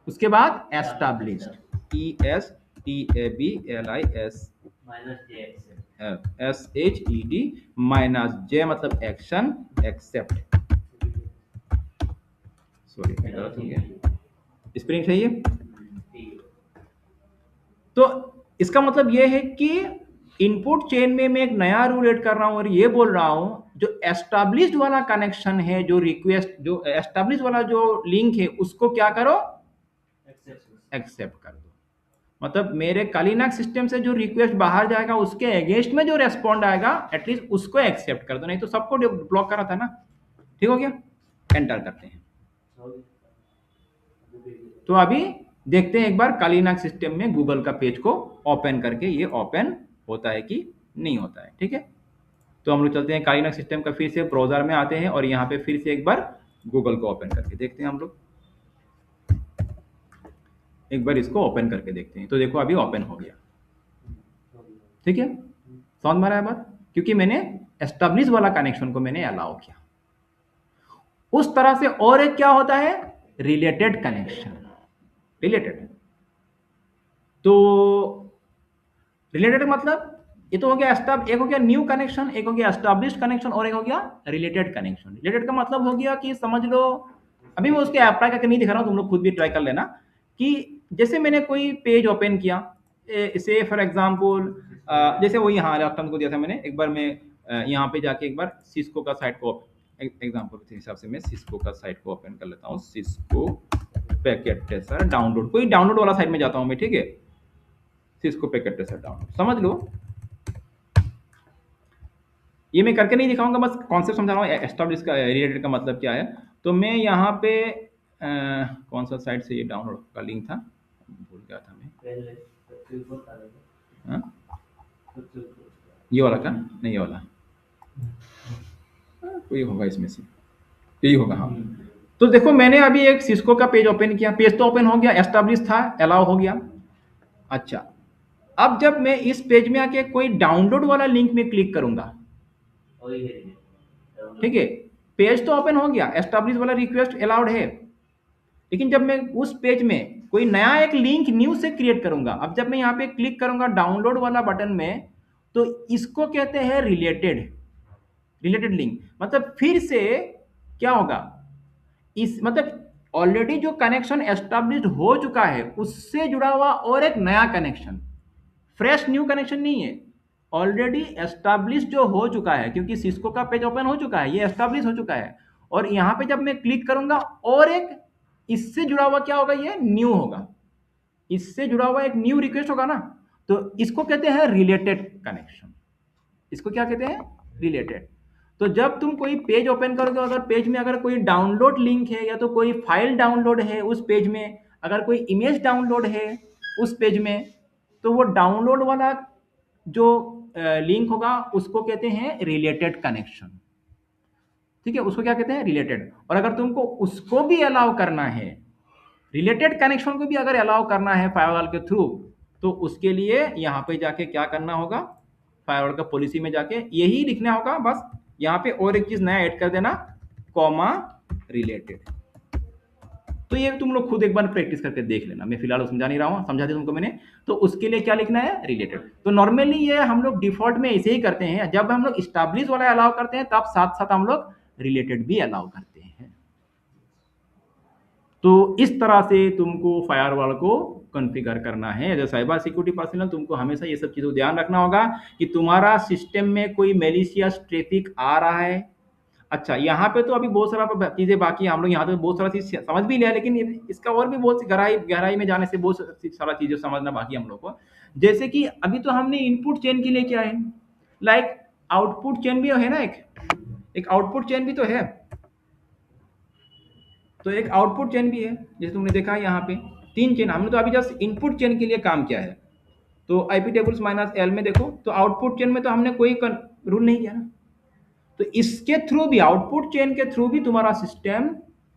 उसके बाद established, E S T A B L I S H E D डी, माइनस जे मतलब एक्शन, एक्सेप्ट, सॉरी गलत हो गया, स्प्रिंग सही है। तो इसका मतलब यह है कि इनपुट चेन में मैं एक नया रूल ऐड कर रहा हूं और ये बोल रहा हूं जो एस्टैब्लिश्ड वाला कनेक्शन है, जो रिक्वेस्ट, जो एस्टैब्लिश्ड वाला जो लिंक है, उसको क्या करो, एक्सेप्ट कर दो। मतलब मेरे कालीनाक सिस्टम से जो रिक्वेस्ट बाहर जाएगा उसके अगेंस्ट में जो रेस्पॉन्ड आएगा एटलीस्ट उसको एक्सेप्ट कर दो, नहीं तो सबको ब्लॉक करा था ना। ठीक हो गया, एंटर करते हैं। तो अभी देखते हैं एक बार कालीनाक सिस्टम में गूगल का पेज को ओपन करके ये ओपन होता है कि नहीं होता है। ठीक है, तो हम लोग चलते हैं कालीनाक सिस्टम का, फिर से ब्राउजर में आते हैं और यहाँ पे फिर से एक बार गूगल को ओपन करके देखते हैं हम लोग, एक बार इसको ओपन करके देखते हैं। तो देखो अभी ओपन हो गया। ठीक है, समझ में आ रहा है बात, क्योंकि मैंने एस्टेब्लिश वाला कनेक्शन को मैंने अलाउ किया। उस तरह से और एक क्या होता है, रिलेटेड कनेक्शन। रिलेटेड, तो रिलेटेड मतलब ये तो हो गया एक हो गया न्यू कनेक्शन, एक हो गया एस्टैब्लिश्ड कनेक्शन और एक हो गया रिलेटेड कनेक्शन। रिलेटेड का मतलब हो गया कि समझ लो, अभी मैं उसके अप्लाई करके नहीं दिखा रहा हूं, तुम लोग खुद भी ट्राई कर लेना, कि जैसे मैंने कोई पेज ओपन किया, से फॉर एग्जांपल जैसे वही हाँ लास्ट टाइम को दिया था मैंने, एक बार मैं यहाँ पे जाके एक बार सिस्को का साइट को एग्जांपल के हिसाब से मैं सिस्को का साइट को ओपन कर लेता हूँ, सिस्को पैकेट टेस्टर डाउनलोड, कोई डाउनलोड वाला साइट में जाता हूँ मैं। ठीक है, सिस्को पैकेट टेस्टर डाउनलोड, समझ लो ये मैं करके नहीं दिखाऊंगा, बस कॉन्सेप्ट समझा रहा हूँ एस्टैब्लिश का रिलेटेड का मतलब क्या है। तो मैं यहाँ पे कौन सा साइट से ये डाउनलोड का लिंक था, भूल गया था मैं, हाँ? ये वाला का नहीं, ये वाला कोई होगा इसमें से, यही होगा हाँ। तो देखो मैंने अभी एक सिस्को का पेज ओपन किया, पेज तो ओपन हो गया, एस्टैब्लिश था, अलाउ हो गया। अच्छा, अब जब मैं इस पेज में आके कोई डाउनलोड वाला लिंक में क्लिक करूंगा, ठीक है, पेज तो ओपन हो गया, एस्टैब्लिश वाला रिक्वेस्ट अलाउड है, लेकिन जब मैं उस पेज में कोई नया एक लिंक न्यू से क्रिएट करूंगा, अब जब मैं यहाँ पे क्लिक करूंगा डाउनलोड वाला बटन में, तो इसको कहते हैं रिलेटेड, रिलेटेड लिंक। मतलब फिर से क्या होगा, इस मतलब ऑलरेडी जो कनेक्शन एस्टैब्लिश्ड हो चुका है उससे जुड़ा हुआ और एक नया कनेक्शन, फ्रेश न्यू कनेक्शन नहीं है, ऑलरेडी एस्टैब्लिश जो हो चुका है, क्योंकि सिस्को का पेज ओपन हो चुका है, ये एस्टैब्लिश हो चुका है, और यहां पे जब मैं क्लिक करूंगा और एक इससे जुड़ा हुआ क्या होगा, ये न्यू होगा, इससे जुड़ा हुआ एक न्यू रिक्वेस्ट होगा ना, तो इसको कहते हैं रिलेटेड कनेक्शन। इसको क्या कहते हैं, रिलेटेड। तो जब तुम कोई पेज ओपन करोगे, अगर पेज में अगर कोई डाउनलोड लिंक है या तो कोई फाइल डाउनलोड है उस पेज में, अगर कोई इमेज डाउनलोड है उस पेज में, तो वो डाउनलोड वाला जो लिंक होगा उसको कहते हैं रिलेटेड कनेक्शन। ठीक है, उसको क्या कहते हैं, रिलेटेड। और अगर तुमको उसको भी अलाउ करना है, रिलेटेड कनेक्शन को भी अगर अलाउ करना है फायरवॉल के थ्रू, तो उसके लिए यहाँ पे जाके क्या करना होगा, फायरवॉल का पॉलिसी में जाके यही लिखना होगा, बस यहाँ पे और एक चीज नया ऐड कर देना, कॉमा रिलेटेड। तो ये तुम लोग खुद एक बार प्रैक्टिस करके देख लेना, मैं फिलहाल समझा नहीं रहा हूँ, समझा दिया तुमको मैंने। तो उसके लिए क्या लिखना है, रिलेटेड। तो नॉर्मली ये हम लोग डिफॉल्ट में ऐसे ही करते हैं, जब हम लोग स्टैब्लिश वाला अलाउ करते हैं तब साथ साथ हम लोग रिलेटेड भी अलाउ करते हैं। तो इस तरह से तुमको फायरवॉल को कॉन्फ़िगर करना है। एज साइबर सिक्योरिटी पर्सनल तुमको हमेशा ये सब चीज़ों ध्यान रखना होगा कि तुम्हारा सिस्टम में कोई मैलिशियस ट्रैफिक आ रहा है, अच्छा, यहाँ पे तो अभी बहुत सारा चीज़ें बाकी है, हम लोग यहाँ तो बहुत सारा चीज़ समझ भी लिया, लेकिन इसका और भी बहुत सी गहराई गहराई में जाने से बहुत सारा चीज़ें समझना बाकी है हम लोग को। जैसे कि अभी तो हमने इनपुट चेन के लिए क्या है, लाइक आउटपुट चेन भी है ना, एक आउटपुट चेन भी तो है। तो एक आउटपुट चेन भी है, जैसे तुमने देखा है यहाँ पे 3 चेन, हमने तो अभी जस्ट इनपुट चेन के लिए काम किया है। तो आईपी टेबल्स माइनस एल में देखो, तो आउटपुट चेन में तो हमने कोई रूल नहीं किया ना। तो इसके थ्रू भी, आउटपुट चेन के थ्रू भी तुम्हारा सिस्टम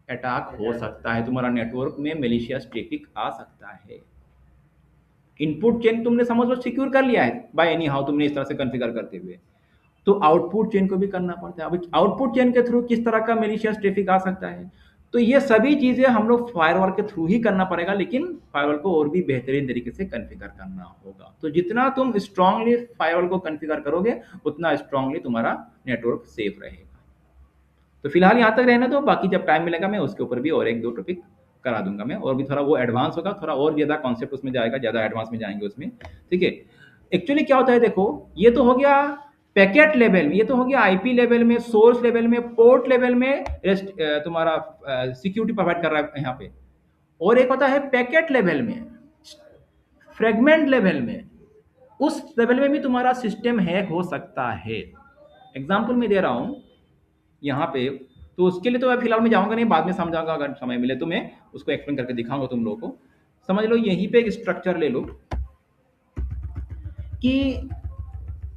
अटैक हो सकता है, तुम्हारा नेटवर्क में मेलिशियस ट्रैफिक आ सकता है। इनपुट चेन तुमने समझ लो सिक्योर कर लिया है बाय एनी हाउ, तुमने इस तरह से कॉन्फ़िगर करते हुए, तो आउटपुट चेन को भी करना पड़ता है। अब आउटपुट चेन के थ्रू किस तरह का मेलिशियस ट्रैफिक आ सकता है, तो ये सभी चीजें हम लोग फायरवॉल के थ्रू ही करना पड़ेगा, लेकिन फायरवॉल को और भी बेहतरीन तरीके से कॉन्फ़िगर करना होगा। तो जितना तुम स्ट्रांगली फायरवॉल को कॉन्फ़िगर करोगे, उतना स्ट्रांगली तुम्हारा नेटवर्क सेफ रहेगा। तो फिलहाल यहाँ तक रहने दो, बाकी जब टाइम मिलेगा मैं उसके ऊपर भी और एक दो टॉपिक करा दूंगा मैं, और भी थोड़ा वो एडवांस होगा, थोड़ा और ज़्यादा कॉन्सेप्ट उसमें जाएगा, ज़्यादा एडवांस में जाएंगे उसमें। ठीक है, एक्चुअली क्या होता है देखो, ये तो हो गया पैकेट लेवल में, ये तो हो गया आईपी लेवल में, सोर्स लेवल में, पोर्ट लेवल में तुम्हारा सिक्योरिटी प्रोवाइड कर रहा है यहाँ पे। और एक होता है पैकेट लेवल में, फ्रेगमेंट लेवल में, उस लेवल में भी तुम्हारा सिस्टम हैक हो सकता है। एग्जाम्पल मैं दे रहा हूँ यहाँ पे, तो उसके लिए तो मैं फिलहाल में जाऊंगा नहीं, बाद में समझाऊंगा, अगर समय मिले तो मैं उसको एक्सप्लेन करके दिखाऊंगा तुम लोगों को। समझ लो यहीं पे एक स्ट्रक्चर ले लो कि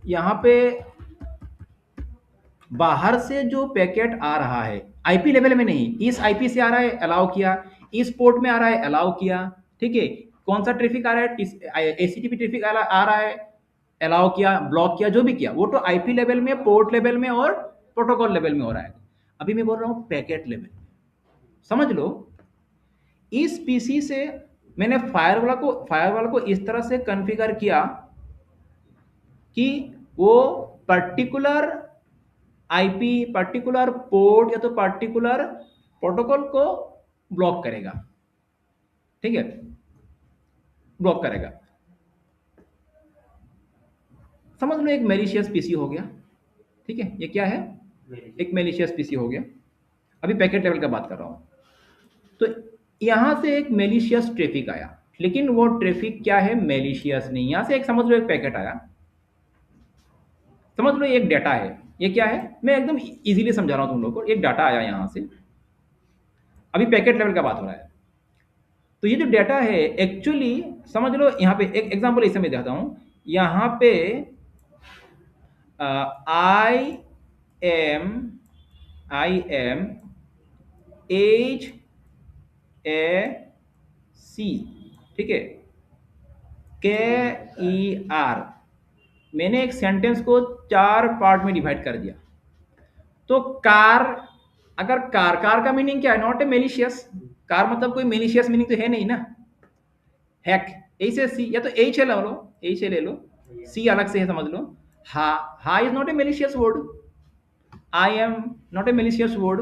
यहाँ पे बाहर से जो पैकेट आ रहा है, आईपी लेवल में नहीं, इस आईपी से आ रहा है अलाउ किया, इस पोर्ट में आ रहा है अलाउ किया, ठीक है, कौन सा ट्रैफिक आ रहा है, एचटीटीपी ट्रैफिक आ रहा है, अलाउ किया, ब्लॉक किया, जो भी किया वो तो आईपी लेवल में, पोर्ट लेवल में और प्रोटोकॉल लेवल में हो रहा है। अभी मैं बोल रहा हूँ पैकेट लेवल। समझ लो इस पीसी से मैंने फायरवॉल को इस तरह से कॉन्फ़िगर किया कि वो पर्टिकुलर आईपी, पर्टिकुलर पोर्ट या तो पर्टिकुलर प्रोटोकॉल को ब्लॉक करेगा। ठीक है, ब्लॉक करेगा। समझ लो एक मेलिशियस पीसी हो गया। ठीक है, ये क्या है, एक मेलिशियस पीसी हो गया। अभी पैकेट लेवल का बात कर रहा हूं। तो यहां से एक मेलिशियस ट्रैफिक आया, लेकिन वो ट्रैफिक क्या है, मेलिशियस नहीं। यहां से एक समझ लो एक पैकेट आया, समझ लो एक डाटा है, ये क्या है, मैं एकदम इजीली समझा रहा हूं तुम लोगों को। एक डाटा आया यहां से, अभी पैकेट लेवल का बात हो रहा है। तो ये जो डाटा है एक्चुअली, समझ लो यहाँ पे एक एग्जांपल ऐसे मैं देता हूं, यहाँ पे आई एम एच ए सी, ठीक है, के ई आर। मैंने एक सेंटेंस को 4 पार्ट में डिवाइड कर दिया। तो कार, अगर कार का मीनिंग क्या है, नॉट ए मेलिशियस। कार मतलब कोई मेलिशियस मीनिंग तो है नहीं ना, हैक। ऐसे सी, या तो एच ले लो, एच ले लो, सी अलग से है, समझ लो। हा, हा is not a malicious word, I am not a malicious word,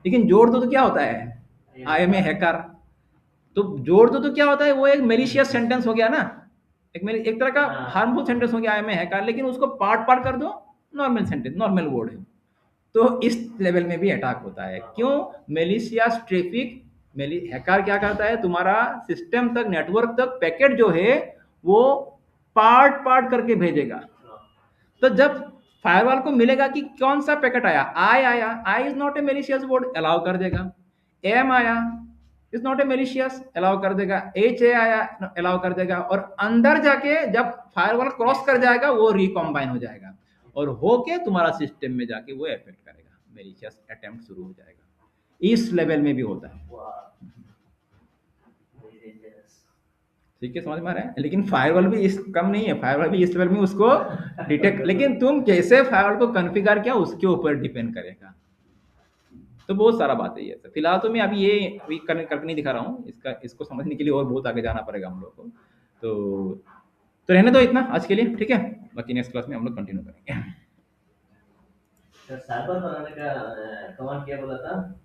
लेकिन जोड़ दो तो क्या होता है, आई एम ए हैकर। तो जोड़ दो तो क्या होता है, वो एक मेलिशियस सेंटेंस हो गया ना, एक तरह का हार्मफुल सेंटेंस हो गया, आई एम ए हैकर। लेकिन उसको पार्ट पार्ट कर दो, नॉर्मल सेंटेंस, नॉर्मल वर्ड है। तो इस लेवल में भी अटैक होता है। क्यों, मेलिशियस ट्रैफिक, हैकर क्या करता है, तुम्हारा सिस्टम तक, नेटवर्क तक पैकेट जो है वो पार्ट पार्ट करके भेजेगा। तो जब फायरवॉल को मिलेगा कि कौन सा पैकेट आया, आई आया, I is not a malicious word, allow कर देगा। एम आया, is not a malicious, allow कर देगा। एच ए आया, अलाउ कर देगा। और अंदर जाके जब फायरवॉल क्रॉस कर जाएगा वो रिकॉम्बाइन हो जाएगा, और होके तुम्हारा सिस्टम में जाके वो इफेक्ट करेगा, मेलिशियस अटेम्प्ट शुरू हो जाएगा। इस लेवल में भी होता है। ठीक है, समझ में आ रहा है। लेकिन फायरवॉल भी इस कम नहीं है, फायरवॉल भी इस लेवल में उसको डिटेक्ट, लेकिन तुम कैसे फायरवॉल को कॉन्फ़िगर किया उसके ऊपर डिपेंड करेगा। तो बहुत सारा बात है ये। तो फिलहाल तो मैं अभी ये अभी करके नहीं दिखा रहा हूँ, इसको समझने के लिए और बहुत आगे जाना पड़ेगा हम लोग को। तो रहने दो इतना आज के लिए, ठीक है। बाकी नेक्स्ट क्लास में हम लोग कंटिन्यू करेंगे। सर्वर बनाने का कमांड क्या बोला था?